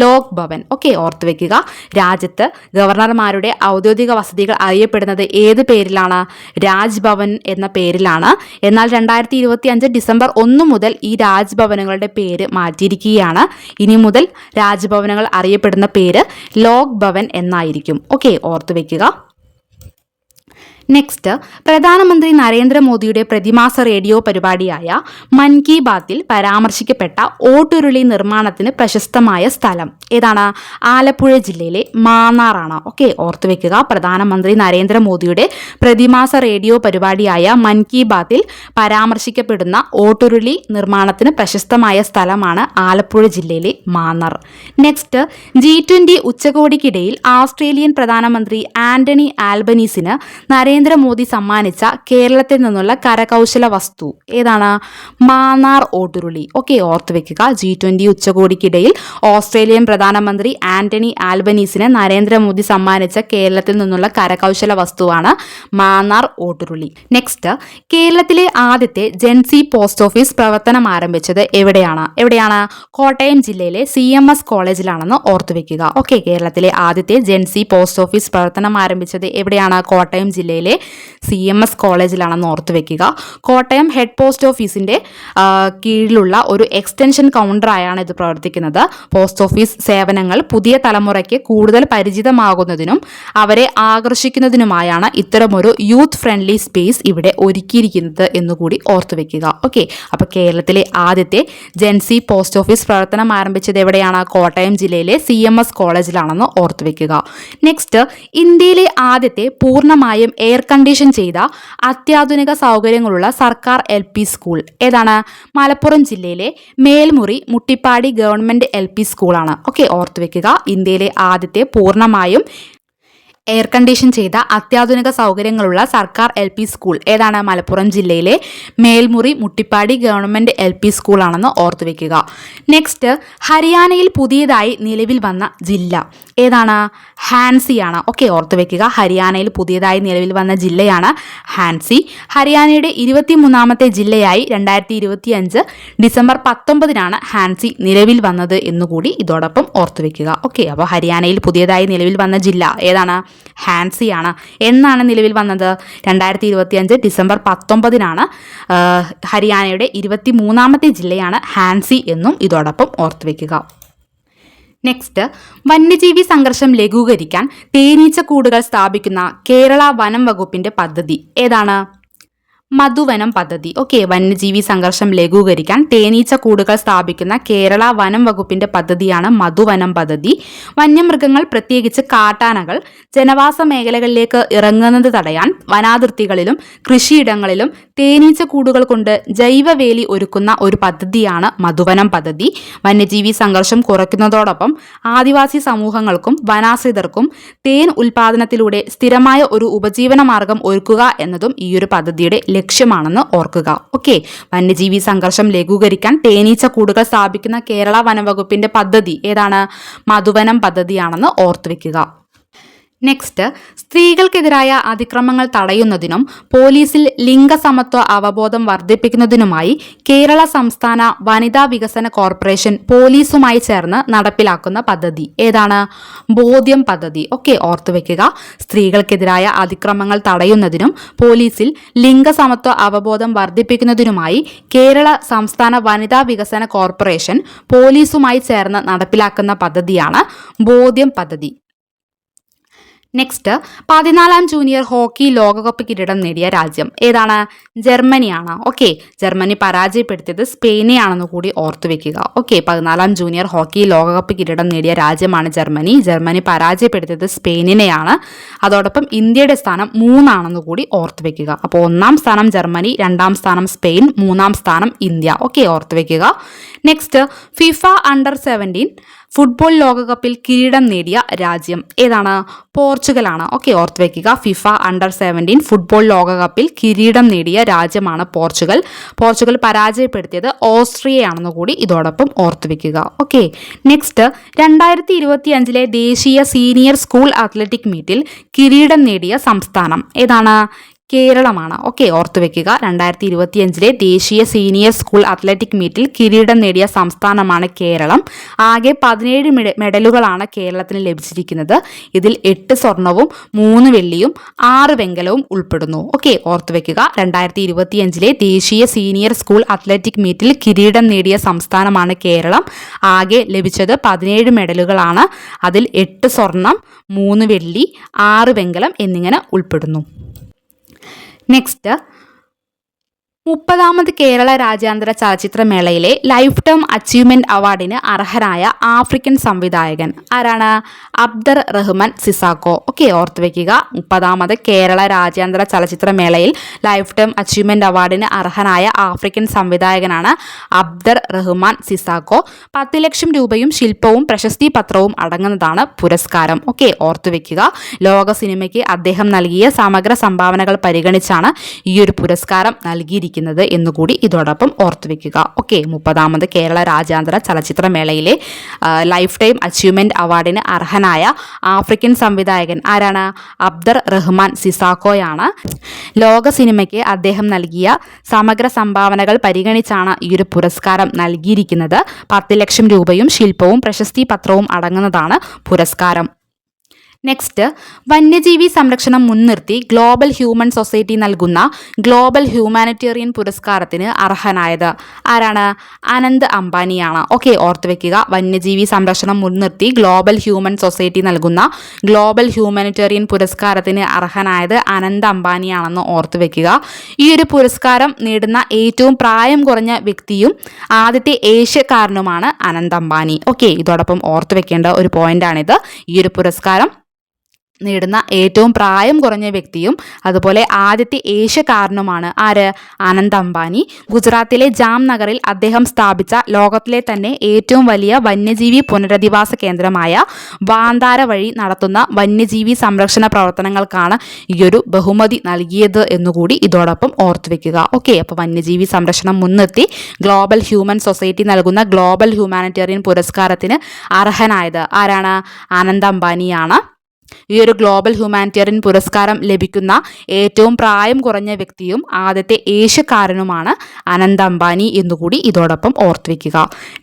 ലോക് ഭവൻ. ഓക്കെ, ഓർത്തുവെക്കുക. രാജ്യത്ത് ഗവർണർമാരുടെ ഔദ്യോഗിക വസതികൾ അറിയപ്പെടുന്നത് ഏത് പേരിലാണ്? രാജ്ഭവൻ എന്ന പേരിലാണ്. എന്നാൽ 2025 ഡിസംബർ 1 മുതൽ ഈ രാജ്ഭവനുകളുടെ പേര് മാറ്റിയിരിക്കുകയാണ്. ഇനി മുതൽ രാജ്ഭവനുകൾ അറിയപ്പെടുന്ന പേര് ലോക് ഭവൻ എന്നായിരിക്കും. ഓക്കെ, ഓർത്തുവെക്കുക. നെക്സ്റ്റ്, പ്രധാനമന്ത്രി നരേന്ദ്രമോദിയുടെ പ്രതിമാസ റേഡിയോ പരിപാടിയായ മൻ കി ബാത്തിൽ പരാമർശിക്കപ്പെട്ട ഓട്ടുരുളി നിർമ്മാണത്തിന് പ്രശസ്തമായ സ്ഥലം ഏതാണ്? ആലപ്പുഴ ജില്ലയിലെ മാന്നാറാണ്. ഓക്കെ, ഓർത്തുവെക്കുക. പ്രധാനമന്ത്രി നരേന്ദ്രമോദിയുടെ പ്രതിമാസ റേഡിയോ പരിപാടിയായ മൻ കി ബാത്തിൽ പരാമർശിക്കപ്പെടുന്ന ഓട്ടുരുളി നിർമ്മാണത്തിന് പ്രശസ്തമായ സ്ഥലമാണ് ആലപ്പുഴ ജില്ലയിലെ മാന്നാർ. നെക്സ്റ്റ്, G20 ഉച്ചകോടിക്കിടയിൽ ആസ്ട്രേലിയൻ പ്രധാനമന്ത്രി ആന്റണി ആൽബനീസിന് നരേന്ദ്രമോദി സമ്മാനിച്ച കേരളത്തിൽ നിന്നുള്ള കരകൗശല വസ്തു ഏതാണ്? മാന്നാർ ഓട്ടുരുളി. ഓക്കെ, ഓർത്തു വെക്കുക. G20 ഉച്ചകോടിക്കിടയിൽ ഓസ്ട്രേലിയൻ പ്രധാനമന്ത്രി ആന്റണി ആൽബനീസിന് നരേന്ദ്രമോദി സമ്മാനിച്ച കേരളത്തിൽ നിന്നുള്ള കരകൗശല വസ്തുവാണ് മാന്നാർ ഓട്ടുരുളി. നെക്സ്റ്റ്, കേരളത്തിലെ ആദ്യത്തെ ജെൻസി പോസ്റ്റ് ഓഫീസ് പ്രവർത്തനം ആരംഭിച്ചത് എവിടെയാണ്? കോട്ടയം ജില്ലയിലെ CMS കോളേജിലാണെന്ന് ഓർത്തുവെക്കുക. ഓക്കെ, കേരളത്തിലെ ആദ്യത്തെ ജെൻസി പോസ്റ്റ് ഓഫീസ് പ്രവർത്തനം ആരംഭിച്ചത് എവിടെയാണ്? കോട്ടയം ജില്ലയിലെ CMS കോളേജിലാണെന്ന് ഓർത്തുവെക്കുക. കോട്ടയം ഹെഡ് പോസ്റ്റ് ഓഫീസിന്റെ കീഴിലുള്ള ഒരു എക്സ്റ്റൻഷൻ കൗണ്ടറായാണ് ഇത് പ്രവർത്തിക്കുന്നത്. പോസ്റ്റ് ഓഫീസ് സേവനങ്ങൾ പുതിയ തലമുറയ്ക്ക് കൂടുതൽ പരിചിതമാകുന്നതിനും അവരെ ആകർഷിക്കുന്നതിനുമായാണ് ഇത്തരമൊരു യൂത്ത് ഫ്രണ്ട്ലി സ്പേസ് ഇവിടെ ഒരുക്കിയിരിക്കുന്നത് എന്നുകൂടി ഓർത്തുവെക്കുക. ഓക്കെ, അപ്പോൾ കേരളത്തിലെ ആദ്യത്തെ ജെൻസി പോസ്റ്റ് ഓഫീസ് പ്രവർത്തനം ആരംഭിച്ചത് എവിടെയാണ്? കോട്ടയം ജില്ലയിലെ CMS കോളേജിലാണെന്ന് ഓർത്തുവെക്കുക. നെക്സ്റ്റ്, ഇന്ത്യയിലെ ആദ്യത്തെ പൂർണ്ണമായും എയർ കണ്ടീഷൻ ചെയ്ത അത്യാധുനിക സൗകര്യങ്ങളുള്ള സർക്കാർ LP സ്കൂൾ ഏതാണ്? മലപ്പുറം ജില്ലയിലെ മേൽമുറി മുട്ടിപ്പാടി ഗവൺമെന്റ് LP സ്കൂളാണ്. ഓക്കെ, ഓർത്തുവെക്കുക. ഇന്ത്യയിലെ ആദ്യത്തെ പൂർണ്ണമായും എയർ കണ്ടീഷൻ ചെയ്ത അത്യാധുനിക സൗകര്യങ്ങളുള്ള സർക്കാർ LP സ്കൂൾ ഏതാണ്? മലപ്പുറം ജില്ലയിലെ മേൽമുറി മുട്ടിപ്പാടി ഗവൺമെന്റ് LP സ്കൂളാണെന്ന് ഓർത്തുവെക്കുക. നെക്സ്റ്റ്, ഹരിയാനയിൽ പുതിയതായി നിലവിൽ വന്ന ജില്ല ഏതാണ്? ഹാൻസിയാണ്. ഓക്കെ, ഓർത്തുവെക്കുക. ഹരിയാനയിൽ പുതിയതായി നിലവിൽ വന്ന ജില്ലയാണ് ഹാൻസി. ഹരിയാനയുടെ 23ാമത്തെ ജില്ലയായി 2025 ഡിസംബർ 19 ഹാൻസി നിലവിൽ വന്നത് എന്നുകൂടി ഇതോടൊപ്പം ഓർത്തുവെക്കുക. ഓക്കെ, അപ്പോൾ ഹരിയാനയിൽ പുതിയതായി നിലവിൽ വന്ന ജില്ല ഏതാണ്? ഹാൻസിയാണ്. എന്നാണ് നിലവിൽ വന്നത്? 2025 ഡിസംബർ 19 ഹരിയാനയുടെ 23ാമത്തെ ജില്ലയാണ് ഹാൻസി എന്നും ഇതോടൊപ്പം ഓർത്തുവെക്കുക. നെക്സ്റ്റ്, വന്യജീവി സംഘർഷം ലഘൂകരിക്കാൻ തേനീച്ചക്കൂടുകൾ സ്ഥാപിക്കുന്ന കേരള വനം വകുപ്പിന്റെ പദ്ധതി ഏതാണ്? മധുവനം പദ്ധതി. ഓക്കെ, വന്യജീവി സംഘർഷം ലഘൂകരിക്കാൻ തേനീച്ചക്കൂടുകൾ സ്ഥാപിക്കുന്ന കേരള വനം വകുപ്പിന്റെ പദ്ധതിയാണ് മധുവനം പദ്ധതി. വന്യമൃഗങ്ങൾ, പ്രത്യേകിച്ച് കാട്ടാനകൾ ജനവാസ മേഖലകളിലേക്ക് ഇറങ്ങുന്നത് തടയാൻ വനാതിർത്തികളിലും കൃഷിയിടങ്ങളിലും തേനീച്ചക്കൂടുകൾ കൊണ്ട് ജൈവവേലി ഒരുക്കുന്ന ഒരു പദ്ധതിയാണ് മധുവനം പദ്ധതി. വന്യജീവി സംഘർഷം കുറയ്ക്കുന്നതോടൊപ്പം ആദിവാസി സമൂഹങ്ങൾക്കും വനാശ്രിതർക്കും തേൻ ഉൽപാദനത്തിലൂടെ സ്ഥിരമായ ഒരു ഉപജീവന മാർഗം ഒരുക്കുക എന്നതും ഈ ഒരു പദ്ധതിയുടെ ലക്ഷ്യമാണെന്ന് ഓർക്കുക. ഓക്കെ, വന്യജീവി സംഘർഷം ലഘൂകരിക്കാൻ തേനീച്ചക്കൂടുകൾ സ്ഥാപിക്കുന്ന കേരള വനംവകുപ്പിന്റെ പദ്ധതി ഏതാണ്? മധുവനം പദ്ധതിയാണെന്ന് ഓർത്തുവെക്കുക. നെക്സ്റ്റ്, സ്ത്രീകൾക്കെതിരായ അതിക്രമങ്ങൾ തടയുന്നതിനും പോലീസിൽ ലിംഗസമത്വ അവബോധം വർദ്ധിപ്പിക്കുന്നതിനുമായി കേരള സംസ്ഥാന വനിതാ വികസന കോർപ്പറേഷൻ പോലീസുമായി ചേർന്ന് നടപ്പിലാക്കുന്ന പദ്ധതി ഏതാണ്? ബോധ്യം പദ്ധതി. ഓക്കെ, ഓർത്തുവെക്കുക. സ്ത്രീകൾക്കെതിരായ അതിക്രമങ്ങൾ തടയുന്നതിനും പോലീസിൽ ലിംഗസമത്വ അവബോധം വർദ്ധിപ്പിക്കുന്നതിനുമായി കേരള സംസ്ഥാന വനിതാ വികസന കോർപ്പറേഷൻ പോലീസുമായി ചേർന്ന് നടപ്പിലാക്കുന്ന പദ്ധതിയാണ് ബോധ്യം പദ്ധതി. നെക്സ്റ്റ്, 14ാം ജൂനിയർ ഹോക്കി ലോകകപ്പ് കിരീടം നേടിയ രാജ്യം ഏതാണ്? ജർമ്മനിയാണ്. ഓക്കെ, ജർമ്മനി പരാജയപ്പെടുത്തിയത് സ്പെയിനെയാണെന്ന് കൂടി ഓർത്തുവെക്കുക. ഓക്കെ, 14ാം ജൂനിയർ ഹോക്കി ലോകകപ്പ് കിരീടം നേടിയ രാജ്യമാണ് ജർമ്മനി. ജർമ്മനി പരാജയപ്പെടുത്തിയത് സ്പെയിനിനെയാണ്. അതോടൊപ്പം ഇന്ത്യയുടെ സ്ഥാനം 3 കൂടി ഓർത്തുവെക്കുക. അപ്പോൾ 1ാം സ്ഥാനം ജർമ്മനി, 2ാം സ്ഥാനം സ്പെയിൻ, 3ാം സ്ഥാനം ഇന്ത്യ. ഓക്കെ, ഓർത്തുവെക്കുക. നെക്സ്റ്റ്, ഫിഫ അണ്ടർ-17 ഫുട്ബോൾ ലോകകപ്പിൽ കിരീടം നേടിയ രാജ്യം ഏതാണ്? പോർച്ചുഗലാണ്. ഓക്കെ, ഓർത്തുവെക്കുക. ഫിഫ അണ്ടർ-17 ഫുട്ബോൾ ലോകകപ്പിൽ കിരീടം നേടിയ രാജ്യമാണ് പോർച്ചുഗൽ. പോർച്ചുഗൽ പരാജയപ്പെടുത്തിയത് ഓസ്ട്രിയയാണെന്ന് കൂടി ഇതോടൊപ്പം ഓർത്തുവെക്കുക. ഓക്കെ, നെക്സ്റ്റ്, 2025 ദേശീയ സീനിയർ സ്കൂൾ അത്ലറ്റിക് മീറ്റിൽ കിരീടം നേടിയ സംസ്ഥാനം ഏതാണ്? കേരളമാണ്. ഓക്കെ, ഓർത്തുവെക്കുക. 2025 ദേശീയ സീനിയർ സ്കൂൾ അത്ലറ്റിക് മീറ്റിൽ കിരീടം നേടിയ സംസ്ഥാനമാണ് കേരളം. ആകെ 17 മെഡലുകളാണ് കേരളത്തിന് ലഭിച്ചിരിക്കുന്നത്. ഇതിൽ 8 സ്വർണവും 3 വെള്ളിയും 6 വെങ്കലവും ഉൾപ്പെടുന്നു. ഓക്കെ, ഓർത്തുവെക്കുക. 2025 ദേശീയ സീനിയർ സ്കൂൾ അത്ലറ്റിക് മീറ്റിൽ കിരീടം നേടിയ സംസ്ഥാനമാണ് കേരളം. ആകെ ലഭിച്ചത് 17 മെഡലുകളാണ്. അതിൽ 8 സ്വർണം, 3 വെള്ളി, 6 വെങ്കലം എന്നിങ്ങനെ ഉൾപ്പെടുന്നു. നെക്സ്റ്റ്, 30ാമത് കേരള രാജ്യാന്തര ചലച്ചിത്രമേളയിലെ ലൈഫ് ടൈം അച്ചീവ്മെന്റ് അവാർഡിന് അർഹനായ ആഫ്രിക്കൻ സംവിധായകൻ ആരാണ്? അബ്ദർ റഹ്മാൻ സിസാക്കോ. ഓക്കെ, ഓർത്തു വെക്കുക. 30ാമത് കേരള രാജ്യാന്തര ചലച്ചിത്രമേളയിൽ ലൈഫ് ടൈം അച്ചീവ്മെന്റ് അവാർഡിന് അർഹനായ ആഫ്രിക്കൻ സംവിധായകനാണ് അബ്ദർ റഹ്മാൻ സിസാക്കോ. 10 ലക്ഷം രൂപയും ശില്പവും പ്രശസ്തി പത്രവും അടങ്ങുന്നതാണ് പുരസ്കാരം. ഓക്കെ, ഓർത്തു വെക്കുക. ലോക സിനിമയ്ക്ക് അദ്ദേഹം നൽകിയ സമഗ്ര സംഭാവനകൾ പരിഗണിച്ചാണ് ഈ ഒരു പുരസ്കാരം നൽകിയിരിക്കുന്നത് എന്നുകൂടി ഇതോടൊപ്പം ഓർത്തുവെക്കുക. ഓക്കെ, 30ാമത് കേരള രാജ്യാന്തര ചലച്ചിത്രമേളയിലെ ലൈഫ് ടൈം അച്ചീവ്മെന്റ് അവാർഡിന് അർഹനായ ആഫ്രിക്കൻ സംവിധായകൻ ആരാണ്? അബ്ദർ റഹ്മാൻ സിസാക്കോയാണ്. ലോക സിനിമയ്ക്ക് അദ്ദേഹം നൽകിയ സമഗ്ര സംഭാവനകൾ പരിഗണിച്ചാണ് ഈ ഒരു പുരസ്കാരം നൽകിയിരിക്കുന്നത്. 10 ലക്ഷം രൂപയും ശില്പവും പ്രശസ്തി പത്രവും അടങ്ങുന്നതാണ് പുരസ്കാരം. നെക്സ്റ്റ്, വന്യജീവി സംരക്ഷണം മുൻനിർത്തി ഗ്ലോബൽ ഹ്യൂമൻ സൊസൈറ്റി നൽകുന്ന ഗ്ലോബൽ ഹ്യൂമാനിറ്റേറിയൻ പുരസ്കാരത്തിന് അർഹനായത് ആരാണ്? അനന്ത് അംബാനിയാണ്. ഓക്കെ, ഓർത്തു വെക്കുക. വന്യജീവി സംരക്ഷണം മുൻനിർത്തി ഗ്ലോബൽ ഹ്യൂമൻ സൊസൈറ്റി നൽകുന്ന ഗ്ലോബൽ ഹ്യൂമാനിറ്റേറിയൻ പുരസ്കാരത്തിന് അർഹനായത് അനന്ത് അംബാനിയാണെന്ന് ഓർത്തു വെക്കുക. ഈ ഒരു പുരസ്കാരം നേടുന്ന ഏറ്റവും പ്രായം കുറഞ്ഞ വ്യക്തിയും ആദ്യത്തെ ഏഷ്യക്കാരനുമാണ് അനന്ത് അംബാനി. ഓക്കെ, ഇതോടൊപ്പം ഓർത്തു വെക്കേണ്ട ഒരു പോയിന്റാണിത്. ഈ ഒരു പുരസ്കാരം നേടുന്ന ഏറ്റവും പ്രായം കുറഞ്ഞ വ്യക്തിയും അതുപോലെ ആദ്യത്തെ ഏഷ്യക്കാരനുമാണ് ആര്? അനന്ത് അംബാനി. ഗുജറാത്തിലെ ജാംനഗറിൽ അദ്ദേഹം സ്ഥാപിച്ച ലോകത്തിലെ തന്നെ ഏറ്റവും വലിയ വന്യജീവി പുനരധിവാസ കേന്ദ്രമായ ബാന്ദാര വഴി നടത്തുന്ന വന്യജീവി സംരക്ഷണ പ്രവർത്തനങ്ങൾക്കാണ് ഈ ഒരു ബഹുമതി നൽകിയത് എന്നുകൂടി ഇതോടൊപ്പം ഓർത്തു വെക്കുക. ഓക്കെ, അപ്പോൾ വന്യജീവി സംരക്ഷണം മുൻനിർത്തി ഗ്ലോബൽ ഹ്യൂമൻ സൊസൈറ്റി നൽകുന്ന ഗ്ലോബൽ ഹ്യൂമാനിറ്റേറിയൻ പുരസ്കാരത്തിന് അർഹനായത് ആരാണ്? അനന്ത് അംബാനിയാണ്. ഈ ഒരു ഗ്ലോബൽ ഹ്യൂമാനിറ്റേറിയൻ പുരസ്കാരം ലഭിക്കുന്ന ഏറ്റവും പ്രായം കുറഞ്ഞ വ്യക്തിയും ആദ്യത്തെ ഏഷ്യക്കാരനുമാണ് അനന്ത് അംബാനി എന്നുകൂടി ഇതോടൊപ്പം ഓർത്തുവെക്കുക.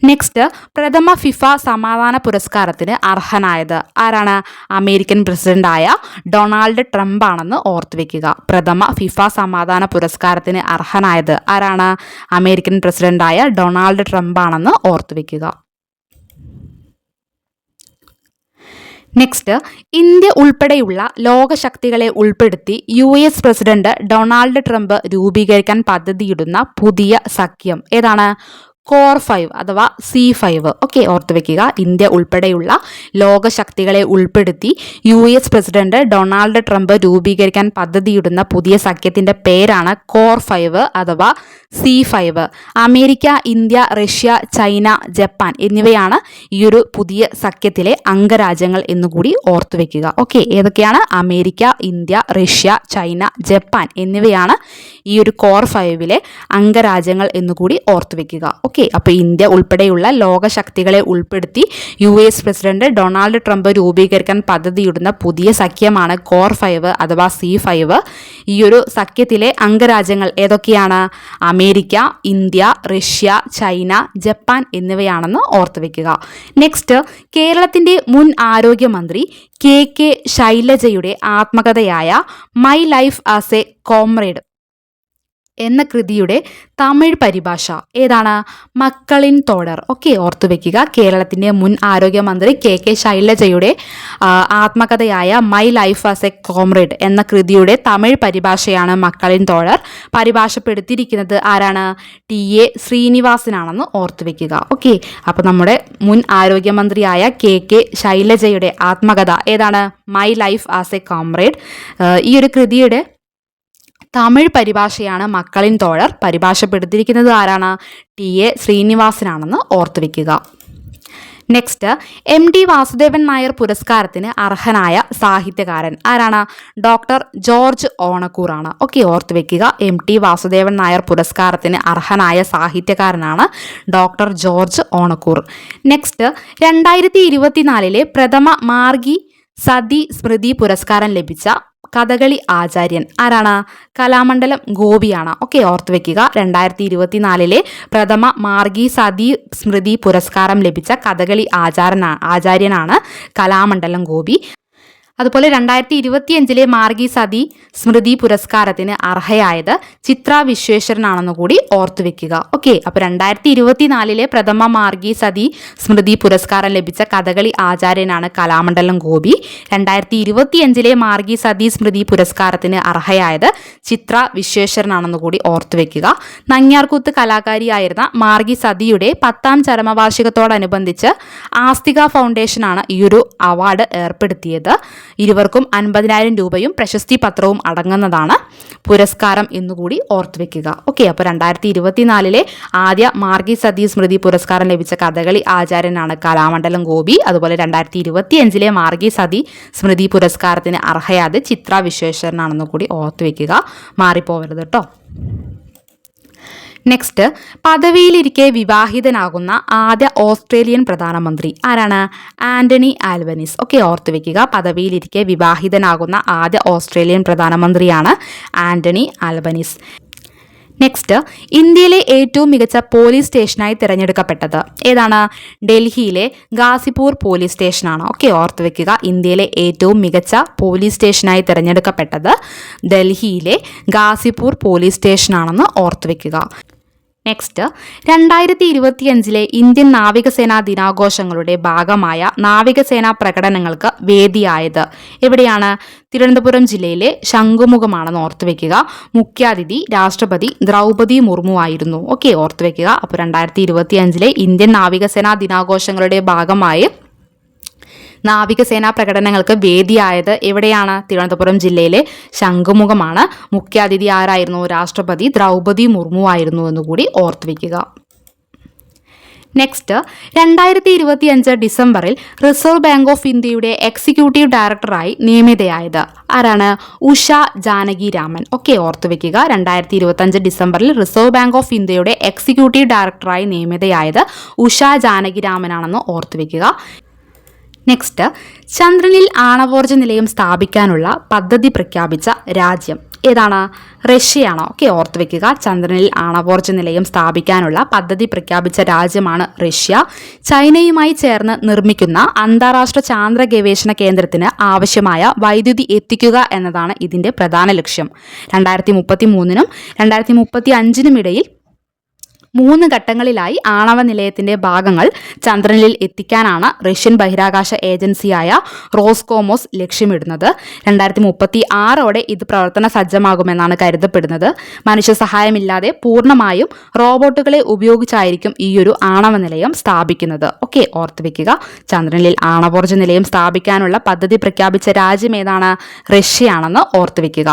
നെക്സ്റ്റ്, പ്രഥമ ഫിഫ സമാധാന പുരസ്കാരത്തിന് അർഹനായത് ആരാണ്? അമേരിക്കൻ പ്രസിഡന്റായ ഡൊണാൾഡ് ട്രംപ് ആണെന്ന് ഓർത്തുവെക്കുക. പ്രഥമ ഫിഫ സമാധാന പുരസ്കാരത്തിന് അർഹനായത് ആരാണ്? അമേരിക്കൻ പ്രസിഡന്റായ ഡൊണാൾഡ് ട്രംപ് ആണെന്ന് ഓർത്തുവെക്കുക. നെക്സ്റ്റ്, ഇന്ത്യ ഉൾപ്പെടെയുള്ള ലോകശക്തികളെ ഉൾപ്പെടുത്തി US പ്രസിഡന്റ് ഡൊണാൾഡ് ട്രംപ് രൂപീകരിക്കാൻ പദ്ധതിയിടുന്ന പുതിയ സഖ്യം ഏതാണ്? കോർ 5 അഥവാ C5. ഓക്കെ, ഓർത്തു വെക്കുക. ഇന്ത്യ ഉൾപ്പെടെയുള്ള ലോകശക്തികളെ ഉൾപ്പെടുത്തി US പ്രസിഡന്റ് ഡൊണാൾഡ് ട്രംപ് രൂപീകരിക്കാൻ പദ്ധതിയിടുന്ന പുതിയ സഖ്യത്തിൻ്റെ പേരാണ് കോർ 5 അഥവാ C5. America, India, Russia, China, Japan എന്നിവയാണ് ഈ ഒരു പുതിയ സഖ്യത്തിലെ അംഗരാജ്യങ്ങൾ എന്നുകൂടി ഓർത്തു വെക്കുക. ഓക്കെ, ഏതൊക്കെയാണ്? America, India, Russia, China, Japan എന്നിവയാണ് ഈ ഒരു കോർ 5 അംഗരാജ്യങ്ങൾ എന്നുകൂടി ഓർത്തു വെക്കുക. ഓക്കെ, അപ്പോൾ ഇന്ത്യ ഉൾപ്പെടെയുള്ള ലോകശക്തികളെ ഉൾപ്പെടുത്തി US പ്രസിഡന്റ് ഡൊണാൾഡ് ട്രംപ് രൂപീകരിക്കാൻ പദ്ധതിയിടുന്ന പുതിയ സഖ്യമാണ് കോർ 5 അഥവാ C5. ഈ ഒരു സഖ്യത്തിലെ അംഗരാജ്യങ്ങൾ ഏതൊക്കെയാണ്? America, India, Russia, China, Japan എന്നിവയാണെന്ന് ഓർത്തു വെക്കുക. നെക്സ്റ്റ്, കേരളത്തിൻ്റെ മുൻ ആരോഗ്യമന്ത്രി KK ശൈലജയുടെ ആത്മകഥയായ my life as a comrade എന്ന കൃതിയുടെ തമിഴ് പരിഭാഷ ഏതാണ്? മക്കളിൻ തോടർ. ഓക്കെ, ഓർത്തു വെക്കുക. കേരളത്തിൻ്റെ മുൻ ആരോഗ്യമന്ത്രി KK ശൈലജയുടെ ആത്മകഥയായ my life as a comrade എന്ന കൃതിയുടെ തമിഴ് പരിഭാഷയാണ് മക്കളിൻ തോടർ. പരിഭാഷപ്പെടുത്തിയിരിക്കുന്നത് ആരാണ്? TA ശ്രീനിവാസനാണെന്ന് ഓർത്തു വെക്കുക. ഓക്കെ, അപ്പോൾ നമ്മുടെ മുൻ ആരോഗ്യമന്ത്രിയായ KK ശൈലജയുടെ ആത്മകഥ ഏതാണ്? My life as a comrade. ഈ ഒരു കൃതിയുടെ തമിഴ് പരിഭാഷയാണ് മക്കളിൻ തോഴർ. പരിഭാഷപ്പെടുത്തിയിരിക്കുന്നത് ആരാണ്? TA ശ്രീനിവാസനാണെന്ന് ഓർത്തു വെക്കുക. നെക്സ്റ്റ്, MD വാസുദേവൻ നായർ പുരസ്കാരത്തിന് അർഹനായ സാഹിത്യകാരൻ ആരാണ്? Doctor George ഓണക്കൂറാണ്. ഓക്കെ, ഓർത്തു വെക്കുക. MT വാസുദേവൻ നായർ പുരസ്കാരത്തിന് അർഹനായ സാഹിത്യകാരനാണ് ഡോക്ടർ ജോർജ് ഓണക്കൂർ. നെക്സ്റ്റ്, 2024 പ്രഥമ മാർഗി സതി സ്മൃതി പുരസ്കാരം ലഭിച്ച കഥകളി ആചാര്യൻ ആരാണ്? കലാമണ്ഡലം ഗോപിയാണ്. ഓക്കെ, ഓർത്തു വെക്കുക. 2024 പ്രഥമ മാർഗി സതി സ്മൃതി പുരസ്കാരം ലഭിച്ച കഥകളി ആചാര്യനാണ് കലാമണ്ഡലം ഗോപി. അതുപോലെ 2025 മാർഗി സതി സ്മൃതി പുരസ്കാരത്തിന് അർഹയായത് ചിത്ര വിശ്വേശ്വരനാണെന്ന് കൂടി ഓർത്തു വെക്കുക. ഓക്കെ, അപ്പോൾ 2024 പ്രഥമ മാർഗി സതി സ്മൃതി പുരസ്കാരം ലഭിച്ച കഥകളി ആചാര്യനാണ് കലാമണ്ഡലം ഗോപി. 2025 മാർഗി സതി സ്മൃതി പുരസ്കാരത്തിന് അർഹയായത് ചിത്ര വിശ്വേശ്വരനാണെന്ന് കൂടി ഓർത്തു വെക്കുക. നങ്ങ്യാർകൂത്ത് കലാകാരിയായിരുന്ന മാർഗി സതിയുടെ 10ാം ചരമവാർഷികത്തോടനുബന്ധിച്ച് ആസ്തിക ഫൗണ്ടേഷനാണ് ഈ ഒരു അവാർഡ് ഏർപ്പെടുത്തിയത്. ഇരുവർക്കും 50,000 രൂപയും പ്രശസ്തി പത്രവും അടങ്ങുന്നതാണ് പുരസ്കാരം എന്നുകൂടി ഓർത്തു വെക്കുക. ഓക്കെ, അപ്പോൾ 2024 ആദ്യ മാർഗി സതി സ്മൃതി പുരസ്കാരം ലഭിച്ച കഥകളി ആചാര്യനാണ് കലാമണ്ഡലം ഗോപി. അതുപോലെ 2025 മാർഗി സതി സ്മൃതി പുരസ്കാരത്തിന് അർഹയാത് ചിത്ര വിശ്വേശ്വരനാണെന്ന് കൂടി ഓർത്തു വെക്കുക. മാറിപ്പോവരുത് കേട്ടോ. നെക്സ്റ്റ്, പദവിയിലിരിക്കെ വിവാഹിതനാകുന്ന ആദ്യ ഓസ്ട്രേലിയൻ പ്രധാനമന്ത്രി ആരാണ്? Anthony Albanese. ഓക്കെ, ഓർത്തു വെക്കുക. പദവിയിലിരിക്കെ വിവാഹിതനാകുന്ന ആദ്യ ഓസ്ട്രേലിയൻ പ്രധാനമന്ത്രിയാണ് ആന്റണി ആൽബനീസ്. നെക്സ്റ്റ്, ഇന്ത്യയിലെ ഏറ്റവും മികച്ച പോലീസ് സ്റ്റേഷനായി തിരഞ്ഞെടുക്കപ്പെട്ടത് ഏതാണ്? ഡൽഹിയിലെ ഗാസിപൂർ പോലീസ് സ്റ്റേഷനാണ്. ഓക്കെ, ഓർത്തു വെക്കുക. ഇന്ത്യയിലെ ഏറ്റവും മികച്ച പോലീസ് സ്റ്റേഷനായി തിരഞ്ഞെടുക്കപ്പെട്ടത് ഡൽഹിയിലെ ഗാസിപൂർ പോലീസ് സ്റ്റേഷനാണെന്ന് ഓർത്തു വെക്കുക. നെക്സ്റ്റ്, 2025 ഇന്ത്യൻ നാവികസേനാ ദിനാഘോഷങ്ങളുടെ ഭാഗമായ നാവികസേനാ പ്രകടനങ്ങൾക്ക് വേദിയായത് എവിടെയാണ്? തിരുവനന്തപുരം ജില്ലയിലെ ശംഖുമുഖമാണെന്ന് ഓർത്തു വെക്കുക. മുഖ്യാതിഥി രാഷ്ട്രപതി ദ്രൗപദി മുർമു ആയിരുന്നു. ഓക്കെ, ഓർത്തു വെക്കുക. അപ്പോൾ 2025 ഇന്ത്യൻ നാവികസേനാ ദിനാഘോഷങ്ങളുടെ ഭാഗമായി നാവികസേനാ പ്രകടനങ്ങൾക്ക് വേദിയായത് എവിടെയാണ്? തിരുവനന്തപുരം ജില്ലയിലെ ശംഖുമുഖമാണ്. മുഖ്യാതിഥി ആരായിരുന്നു? രാഷ്ട്രപതി ദ്രൗപദി മുർമു ആയിരുന്നു എന്നുകൂടി ഓർത്തു വയ്ക്കുക. നെക്സ്റ്റ്, 2025 ഡിസംബറിൽ റിസർവ് ബാങ്ക് ഓഫ് ഇന്ത്യയുടെ എക്സിക്യൂട്ടീവ് ഡയറക്ടറായി നിയമിതയായത് ആരാണ്? ഉഷ ജാനകി രാമൻ. ഓക്കെ, ഓർത്തു വെക്കുക. 2025 ഡിസംബറിൽ റിസർവ് ബാങ്ക് ഓഫ് ഇന്ത്യയുടെ എക്സിക്യൂട്ടീവ് ഡയറക്ടറായി നിയമിതയായത് ഉഷ ജാനകി രാമനാണെന്ന് ഓർത്തു വെക്കുക. നെക്സ്റ്റ്, ചന്ദ്രനിൽ ആണവോർജ്ജ നിലയം സ്ഥാപിക്കാനുള്ള പദ്ധതി പ്രഖ്യാപിച്ച രാജ്യം ഏതാണ്? റഷ്യയാണ്. ഓക്കെ, ഓർത്തു വെക്കുക. ചന്ദ്രനിൽ ആണവോർജ്ജ നിലയം സ്ഥാപിക്കാനുള്ള പദ്ധതി പ്രഖ്യാപിച്ച രാജ്യമാണ് റഷ്യ. ചൈനയുമായി ചേർന്ന് നിർമ്മിക്കുന്ന അന്താരാഷ്ട്ര ചാന്ദ്ര ഗവേഷണ കേന്ദ്രത്തിന് ആവശ്യമായ വൈദ്യുതി എത്തിക്കുക എന്നതാണ് ഇതിൻ്റെ പ്രധാന ലക്ഷ്യം. 2033 2035 ഇടയിൽ 3 ഘട്ടങ്ങളിലായി ആണവ നിലയത്തിന്റെ ഭാഗങ്ങൾ ചന്ദ്രനിൽ എത്തിക്കാനാണ് റഷ്യൻ ബഹിരാകാശ ഏജൻസിയായ റോസ്കോമോസ് ലക്ഷ്യമിടുന്നത്. 2036 ഇത് പ്രവർത്തന സജ്ജമാകുമെന്നാണ് കരുതപ്പെടുന്നത്. മനുഷ്യ സഹായമില്ലാതെ പൂർണ്ണമായും റോബോട്ടുകളെ ഉപയോഗിച്ചായിരിക്കും ഈ ഒരു ആണവ നിലയം സ്ഥാപിക്കുന്നത്. ഓക്കെ, ഓർത്തു വെക്കുക. ചന്ദ്രനിൽ ആണവോർജ്ജ നിലയം സ്ഥാപിക്കാനുള്ള പദ്ധതി പ്രഖ്യാപിച്ച രാജ്യം ഏതാണ്? റഷ്യയാണെന്ന് ഓർത്തു വെക്കുക.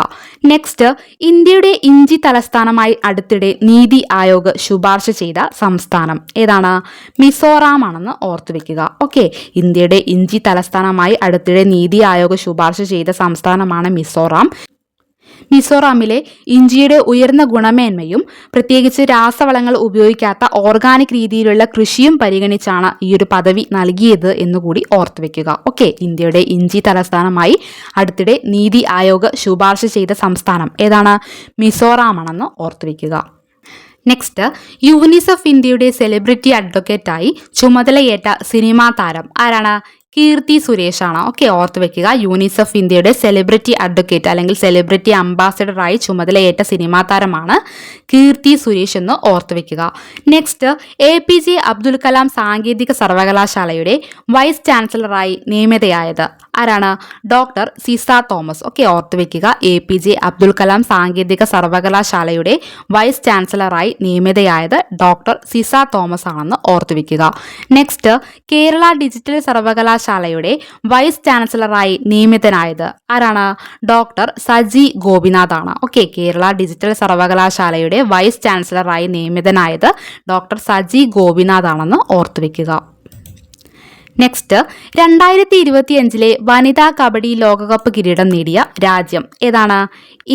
നെക്സ്റ്റ്, ഇന്ത്യയുടെ ഇഞ്ചി തലസ്ഥാനമായി അടുത്തിടെ നീതി ആയോഗ് ശുപാർശ ചെയ്ത സംസ്ഥാനം ഏതാണ്? മിസോറാം ആണെന്ന് ഓർത്തു വെക്കുക. ഓക്കെ, ഇന്ത്യയുടെ ഇഞ്ചി തലസ്ഥാനമായി അടുത്തിടെ നീതി ആയോഗ് ശുപാർശ ചെയ്ത സംസ്ഥാനമാണ് മിസോറാം. മിസോറാമിലെ ഇഞ്ചിയുടെ ഉയർന്ന ഗുണമേന്മയും പ്രത്യേകിച്ച് രാസവളങ്ങൾ ഉപയോഗിക്കാത്ത ഓർഗാനിക് രീതിയിലുള്ള കൃഷിയും പരിഗണിച്ചാണ് ഈ ഒരു പദവി നൽകിയത് എന്നുകൂടി ഓർത്തു വെക്കുക. ഓക്കെ, ഇന്ത്യയുടെ ഇഞ്ചി തലസ്ഥാനമായി അടുത്തിടെ നീതി ആയോഗ് ശുപാർശ ചെയ്ത സംസ്ഥാനം ഏതാണ്? മിസോറാം ആണെന്ന് ഓർത്തു വെക്കുക. നെക്സ്റ്റ്, യൂനിസെഫ് ഇന്ത്യയുടെ സെലിബ്രിറ്റി അഡ്വക്കേറ്റായി ചുമതലയേറ്റ സിനിമാ താരം ആരാണ്? കീർത്തി സുരേഷാണ്. ഓക്കെ, ഓർത്ത് വെക്കുക. യൂനിസെഫ് ഇന്ത്യയുടെ സെലിബ്രിറ്റി അഡ്വക്കേറ്റ് അല്ലെങ്കിൽ സെലിബ്രിറ്റി അംബാസിഡറായി ചുമതലയേറ്റ സിനിമാ താരമാണ് കീർത്തി സുരേഷ് എന്ന് ഓർത്ത് വെക്കുക. നെക്സ്റ്റ്, APJ അബ്ദുൽ കലാം സാങ്കേതിക സർവകലാശാലയുടെ വൈസ് ചാൻസലറായി നിയമിതയായത് ആരാണ്? Doctor Ciza Thomas. ഓക്കെ, ഓർത്ത് വെക്കുക. APJ അബ്ദുൽ കലാം സാങ്കേതിക സർവകലാശാലയുടെ വൈസ് ചാൻസലറായി നിയമിതയായത് ഡോക്ടർ സിസ തോമസ് ആണെന്ന് ഓർത്ത് വെക്കുക. നെക്സ്റ്റ്, കേരള ഡിജിറ്റൽ സർവകലാശാലയുടെ വൈസ് ചാൻസലറായി നിയമിതനായത് ആരാണ്? ഡോക്ടർ സജി ഗോപിനാഥ് ആണ്. ഓക്കെ, കേരള ഡിജിറ്റൽ സർവകലാശാലയുടെ വൈസ് ചാൻസലറായി നിയമിതനായത് ഡോക്ടർ സജി ഗോപിനാഥ് ആണെന്ന് ഓർത്തു വെക്കുക. നെക്സ്റ്റ്, 2025 വനിതാ കബഡി ലോകകപ്പ് കിരീടം നേടിയ രാജ്യം ഏതാണ്?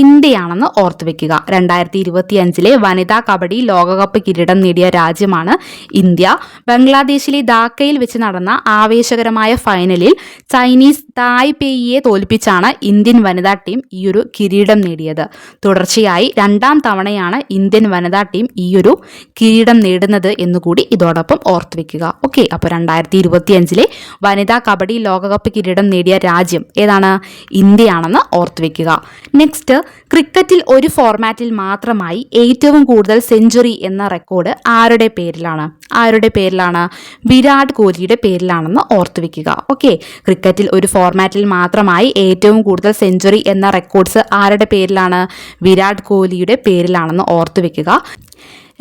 ഇന്ത്യയാണെന്ന് ഓർത്തു വെക്കുക. 2025 വനിതാ കബഡി ലോകകപ്പ് കിരീടം നേടിയ രാജ്യമാണ് ഇന്ത്യ. ബംഗ്ലാദേശിലെ ധാക്കയിൽ വെച്ച് നടന്ന ആവേശകരമായ ഫൈനലിൽ ചൈനീസ് തായ്പേയിയെ തോൽപ്പിച്ചാണ് ഇന്ത്യൻ വനിതാ ടീം ഈ ഒരു കിരീടം നേടിയത്. തുടർച്ചയായി 2ാം തവണയാണ് ഇന്ത്യൻ വനിതാ ടീം ഈ ഒരു കിരീടം നേടുന്നത് എന്നുകൂടി ഇതോടൊപ്പം ഓർത്തു വെക്കുക. ഓക്കെ, അപ്പോൾ 2025 2025 വനിതാ കബഡി ലോകകപ്പ് കിരീടം നേടിയ രാജ്യം ഏതാണ്? ഇന്ത്യയാണെന്ന് ഓർത്തുവെക്കുക. നെക്സ്റ്റ്, ക്രിക്കറ്റിൽ ഒരു ഫോർമാറ്റിൽ മാത്രമായി ഏറ്റവും കൂടുതൽ സെഞ്ചുറി എന്ന റെക്കോർഡ് ആരുടെ പേരിലാണ്? വിരാട് കോഹ്ലിയുടെ പേരിലാണെന്ന് ഓർത്തുവെക്കുക. ഓക്കെ, ക്രിക്കറ്റിൽ ഒരു ഫോർമാറ്റിൽ മാത്രമായി ഏറ്റവും കൂടുതൽ സെഞ്ചുറി എന്ന റെക്കോർഡ്സ് ആരുടെ പേരിലാണ്? വിരാട് കോഹ്ലിയുടെ പേരിലാണെന്ന് ഓർത്തുവെക്കുക.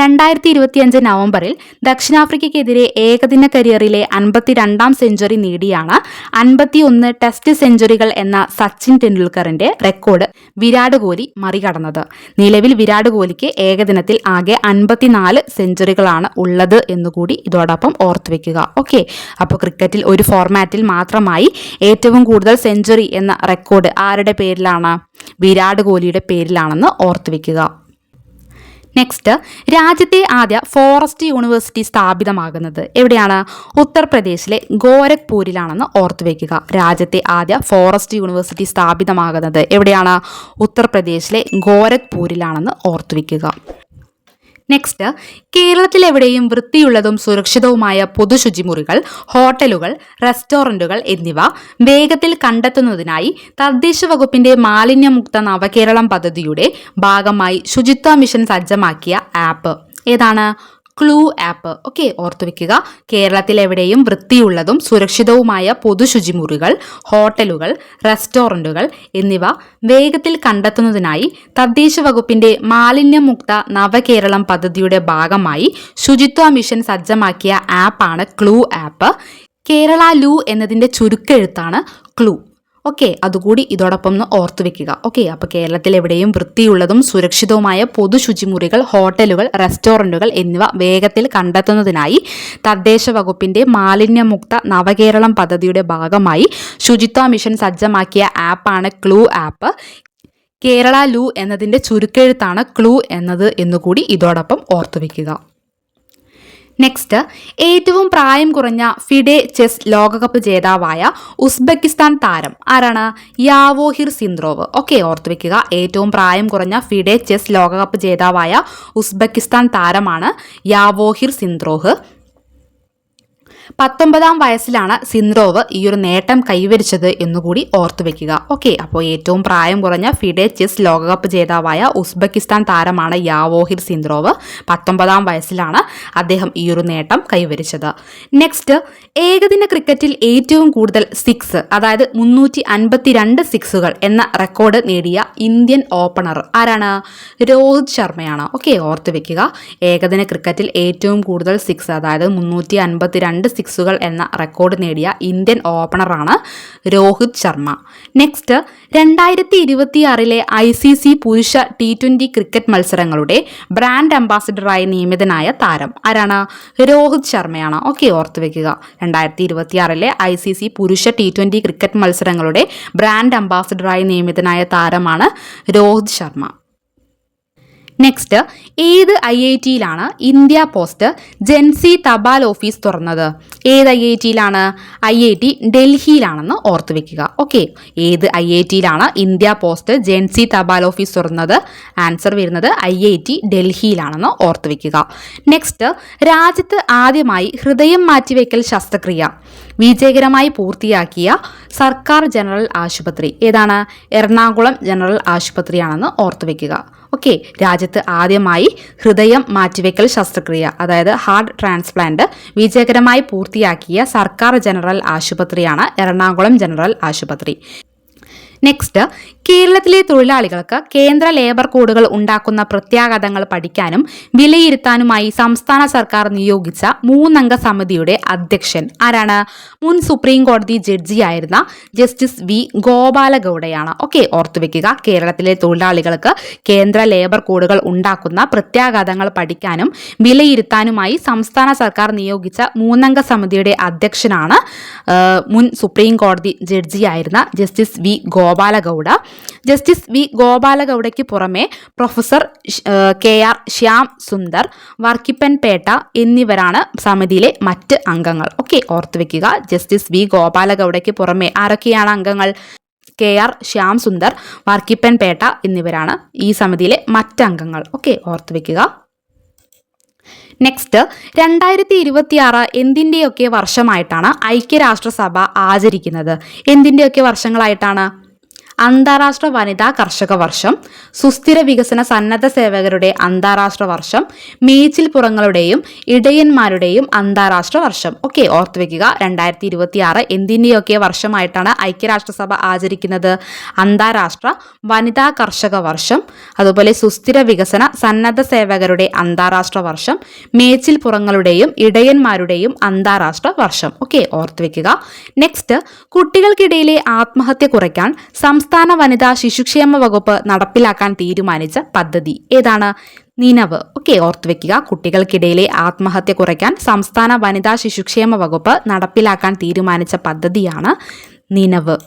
2025 നവംബറിൽ ദക്ഷിണാഫ്രിക്കയ്ക്കെതിരെ ഏകദിന കരിയറിലെ 52ാം സെഞ്ചുറി നേടിയാണ് 51 ടെസ്റ്റ് സെഞ്ചുറികൾ എന്ന സച്ചിൻ ടെണ്ടുൽക്കറിന്റെ റെക്കോർഡ് വിരാട് കോഹ്ലി മറികടന്നത്. നിലവിൽ വിരാട് കോഹ്ലിക്ക് ഏകദിനത്തിൽ ആകെ 54 സെഞ്ചുറികളാണ് ഉള്ളത് എന്നുകൂടി ഇതോടൊപ്പം ഓർത്തുവെക്കുക. ഓക്കെ, അപ്പോൾ ക്രിക്കറ്റിൽ ഒരു ഫോർമാറ്റിൽ മാത്രമായി ഏറ്റവും കൂടുതൽ സെഞ്ചുറി എന്ന റെക്കോർഡ് ആരുടെ പേരിലാണ്? വിരാട് കോഹ്ലിയുടെ പേരിലാണെന്ന് ഓർത്തുവെക്കുക. നെക്സ്റ്റ്, രാജ്യത്തെ ആദ്യ ഫോറസ്റ്റ് യൂണിവേഴ്സിറ്റി സ്ഥാപിതമാകുന്നത് എവിടെയാണ്? ഉത്തർപ്രദേശിലെ ഗോരഖ്പൂരിലാണെന്ന് ഓർത്തുവെക്കുക. രാജ്യത്തെ ആദ്യ ഫോറസ്റ്റ് യൂണിവേഴ്സിറ്റി സ്ഥാപിതമാകുന്നത് എവിടെയാണ്? ഉത്തർപ്രദേശിലെ ഗോരഖ്പൂരിലാണെന്ന് ഓർത്തുവെക്കുക. നെക്സ്റ്റ്, കേരളത്തിലെവിടെയും വൃത്തിയുള്ളതും സുരക്ഷിതവുമായ പൊതുശുചിമുറികൾ, ഹോട്ടലുകൾ, റെസ്റ്റോറൻറ്റുകൾ എന്നിവ വേഗത്തിൽ കണ്ടെത്തുന്നതിനായി തദ്ദേശ വകുപ്പിന്റെ മാലിന്യമുക്ത നവകേരളം പദ്ധതിയുടെ ഭാഗമായി ശുചിത്വ മിഷൻ സജ്ജമാക്കിയ ആപ്പ് ഏതാണ്? Clue app. ഓക്കെ, ഓർത്തുവെക്കുക. കേരളത്തിലെവിടെയും വൃത്തിയുള്ളതും സുരക്ഷിതവുമായ പൊതുശുചിമുറികൾ, ഹോട്ടലുകൾ, റെസ്റ്റോറൻറ്റുകൾ എന്നിവ വേഗത്തിൽ കണ്ടെത്തുന്നതിനായി തദ്ദേശ വകുപ്പിന്റെ മാലിന്യമുക്ത നവകേരളം പദ്ധതിയുടെ ഭാഗമായി ശുചിത്വ മിഷൻ സജ്ജമാക്കിയ ആപ്പാണ് ക്ലൂ ആപ്പ്. കേരള ലൂ എന്നതിൻ്റെ ചുരുക്കെഴുത്താണ് ക്ലൂ. ഓക്കെ, അതുകൂടി ഇതോടൊപ്പം ഒന്ന് ഓർത്തുവെക്കുക. ഓക്കെ, അപ്പോൾ കേരളത്തിലെവിടെയും വൃത്തിയുള്ളതും സുരക്ഷിതവുമായ പൊതുശുചിമുറികൾ, ഹോട്ടലുകൾ, റെസ്റ്റോറൻറ്റുകൾ എന്നിവ വേഗത്തിൽ കണ്ടെത്തുന്നതിനായി തദ്ദേശ വകുപ്പിന്റെ മാലിന്യമുക്ത നവകേരളം പദ്ധതിയുടെ ഭാഗമായി ശുചിത്വ മിഷൻ സജ്ജമാക്കിയ ആപ്പാണ് ക്ലൂ ആപ്പ്. കേരള ലൂ എന്നതിൻ്റെ ചുരുക്കെഴുത്താണ് ക്ലൂ എന്നത് എന്നുകൂടി ഇതോടൊപ്പം ഓർത്തുവെക്കുക. നെക്സ്റ്റ്, ഏറ്റവും പ്രായം കുറഞ്ഞ ഫിഡെ ചെസ് ലോകകപ്പ് ജേതാവായ ഉസ്ബെക്കിസ്ഥാൻ താരം ആരാണ്? യാവോഹിർ സിന്ദ്രോവ്. ഓക്കെ, ഓർത്തുവെക്കുക. ഏറ്റവും പ്രായം കുറഞ്ഞ ഫിഡെ ചെസ് ലോകകപ്പ് ജേതാവായ ഉസ്ബെക്കിസ്ഥാൻ താരമാണ് യാവോഹിർ സിന്ദ്രോവ്. 19ാം വയസ്സിലാണ് സിന്ദ്രോവ് ഈ ഒരു നേട്ടം കൈവരിച്ചത് എന്നുകൂടി ഓർത്തുവെക്കുക. ഓക്കെ, അപ്പോൾ ഏറ്റവും പ്രായം കുറഞ്ഞ ഫിഡെ ചെസ് ലോകകപ്പ് ജേതാവായ ഉസ്ബെക്കിസ്ഥാൻ താരമാണ് യാവോഹിർ സിന്ദ്രോവ്. 19ാം വയസ്സിലാണ് അദ്ദേഹം ഈ ഒരു നേട്ടം കൈവരിച്ചത്. നെക്സ്റ്റ്, ഏകദിന ക്രിക്കറ്റിൽ ഏറ്റവും കൂടുതൽ സിക്സ്, അതായത് 352 സിക്സുകൾ എന്ന റെക്കോർഡ് നേടിയ ഇന്ത്യൻ ഓപ്പണർ ആരാണ്? രോഹിത് ശർമ്മയാണ്. ഓക്കെ, ഓർത്തുവെക്കുക. ഏകദിന ക്രിക്കറ്റിൽ ഏറ്റവും കൂടുതൽ സിക്സ്, അതായത് 352 സിക്സുകൾ എന്ന റെക്കോർഡ് നേടിയ ഇന്ത്യൻ ഓപ്പണറാണ് രോഹിത് ശർമ്മ. നെക്സ്റ്റ്, 2026 ICC പുരുഷ T20 ക്രിക്കറ്റ് മത്സരങ്ങളുടെ ബ്രാൻഡ് അംബാസിഡറായി നിയമിതനായ താരം ആരാണ്? രോഹിത് ശർമ്മയാണ്. ഓക്കെ, ഓർത്തുവെക്കുക. 2026 ICC പുരുഷ T20 ക്രിക്കറ്റ് മത്സരങ്ങളുടെ ബ്രാൻഡ് അംബാസിഡറായി നിയമിതനായ താരമാണ് രോഹിത് ശർമ്മ. നെക്സ്റ്റ്, ഏത് IIT-യിലാണ് ഇന്ത്യ പോസ്റ്റ് ജെൻസി തപാൽ ഓഫീസ് തുറന്നത്? ഏത് IIT-യിലാണ്? IIT ഡൽഹിയിലാണെന്ന് ഓർത്തുവെക്കുക. ഓക്കെ, ഏത് IIT-യിലാണ് ഇന്ത്യ പോസ്റ്റ് ജെൻസി തപാൽ ഓഫീസ് തുറന്നത്? ആൻസർ വരുന്നത് IIT ഡൽഹിയിലാണെന്ന് ഓർത്തുവെക്കുക. നെക്സ്റ്റ്, രാജ്യത്ത് ആദ്യമായി ഹൃദയം മാറ്റിവെക്കൽ ശസ്ത്രക്രിയ വിജയകരമായി പൂർത്തിയാക്കിയ സർക്കാർ ജനറൽ ആശുപത്രി ഏതാണ്? എറണാകുളം ജനറൽ ആശുപത്രിയാണെന്ന് ഓർത്തുവെക്കുക. ഓക്കെ, രാജ്യത്ത് ആദ്യമായി ഹൃദയം മാറ്റിവെക്കൽ ശസ്ത്രക്രിയ, അതായത് ഹാർട്ട് ട്രാൻസ്പ്ലാന്റ് വിജയകരമായി പൂർത്തിയാക്കിയ സർക്കാർ ജനറൽ ആശുപത്രിയാണ് എറണാകുളം ജനറൽ ആശുപത്രി. നെക്സ്റ്റ്, കേരളത്തിലെ തൊഴിലാളികൾക്ക് കേന്ദ്ര ലേബർ കോഡുകൾ ഉണ്ടാക്കുന്ന പ്രത്യാഘാതങ്ങൾ പഠിക്കാനും വിലയിരുത്താനുമായി സംസ്ഥാന സർക്കാർ നിയോഗിച്ച 3-അംഗ സമിതിയുടെ അധ്യക്ഷൻ ആരാണ്? മുൻ സുപ്രീം കോടതി ജഡ്ജിയായിരുന്ന ജസ്റ്റിസ് വി ഗോപാലഗൌഡയാണ്. ഓക്കെ, ഓർത്തുവെക്കുക. കേരളത്തിലെ തൊഴിലാളികൾക്ക് കേന്ദ്ര ലേബർ കോഡുകൾ ഉണ്ടാക്കുന്ന പ്രത്യാഘാതങ്ങൾ പഠിക്കാനും വിലയിരുത്താനുമായി സംസ്ഥാന സർക്കാർ നിയോഗിച്ച 3-അംഗ സമിതിയുടെ അധ്യക്ഷനാണ് മുൻ സുപ്രീം കോടതി ജഡ്ജിയായിരുന്ന ജസ്റ്റിസ് വി ഗോപാലഗൌഡ. ജസ്റ്റിസ് വി ഗോപാലഗൌഡയ്ക്ക് പുറമെ പ്രൊഫസർ KR ശ്യാം സുന്ദർ, വർക്കിപ്പൻ പേട്ട എന്നിവരാണ് സമിതിയിലെ മറ്റ് അംഗങ്ങൾ. ഓക്കെ, ഓർത്തുവെക്കുക. ജസ്റ്റിസ് വി ഗോപാലഗൌഡയ്ക്ക് പുറമെ ആരൊക്കെയാണ് അംഗങ്ങൾ? KR ശ്യാം സുന്ദർ, വർക്കിപ്പൻ പേട്ട എന്നിവരാണ് ഈ സമിതിയിലെ മറ്റ് അംഗങ്ങൾ. ഓക്കെ, ഓർത്തുവെക്കുക. നെക്സ്റ്റ് 2026 എന്തിൻ്റെയൊക്കെ വർഷമായിട്ടാണ് ഐക്യരാഷ്ട്രസഭ ആചരിക്കുന്നത്? എന്തിൻ്റെയൊക്കെ വർഷങ്ങളായിട്ടാണ്? അന്താരാഷ്ട്ര വനിതാ കർഷക വർഷം, സുസ്ഥിര വികസന സന്നദ്ധ സേവകരുടെ അന്താരാഷ്ട്ര വർഷം, മേച്ചിൽപ്പുറങ്ങളുടെയും ഇടയന്മാരുടെയും അന്താരാഷ്ട്ര വർഷം. ഓക്കെ, ഓർത്തു വെക്കുക. 2026 എന്തിൻ്റെയൊക്കെ വർഷമായിട്ടാണ് ഐക്യരാഷ്ട്രസഭ ആചരിക്കുന്നത്? അന്താരാഷ്ട്ര വനിതാ കർഷക വർഷം, അതുപോലെ സുസ്ഥിര വികസന സന്നദ്ധ സേവകരുടെ അന്താരാഷ്ട്ര വർഷം, മേച്ചിൽപ്പുറങ്ങളുടെയും ഇടയന്മാരുടെയും അന്താരാഷ്ട്ര വർഷം. ഓക്കെ, ഓർത്തു വെക്കുക. നെക്സ്റ്റ്, കുട്ടികൾക്കിടയിലെ ആത്മഹത്യ കുറയ്ക്കാൻ സംസ്ഥാന വനിതാ ശിശുക്ഷേമ വകുപ്പ് നടപ്പിലാക്കാൻ തീരുമാനിച്ച പദ്ധതി ഏതാണ്? നിനവ്. ഓക്കെ, ഓർത്തു വെക്കുക. കുട്ടികൾക്കിടയിലെ ആത്മഹത്യ കുറയ്ക്കാൻ സംസ്ഥാന വനിതാ ശിശുക്ഷേമ വകുപ്പ് നടപ്പിലാക്കാൻ തീരുമാനിച്ച പദ്ധതിയാണ് നിനവ്.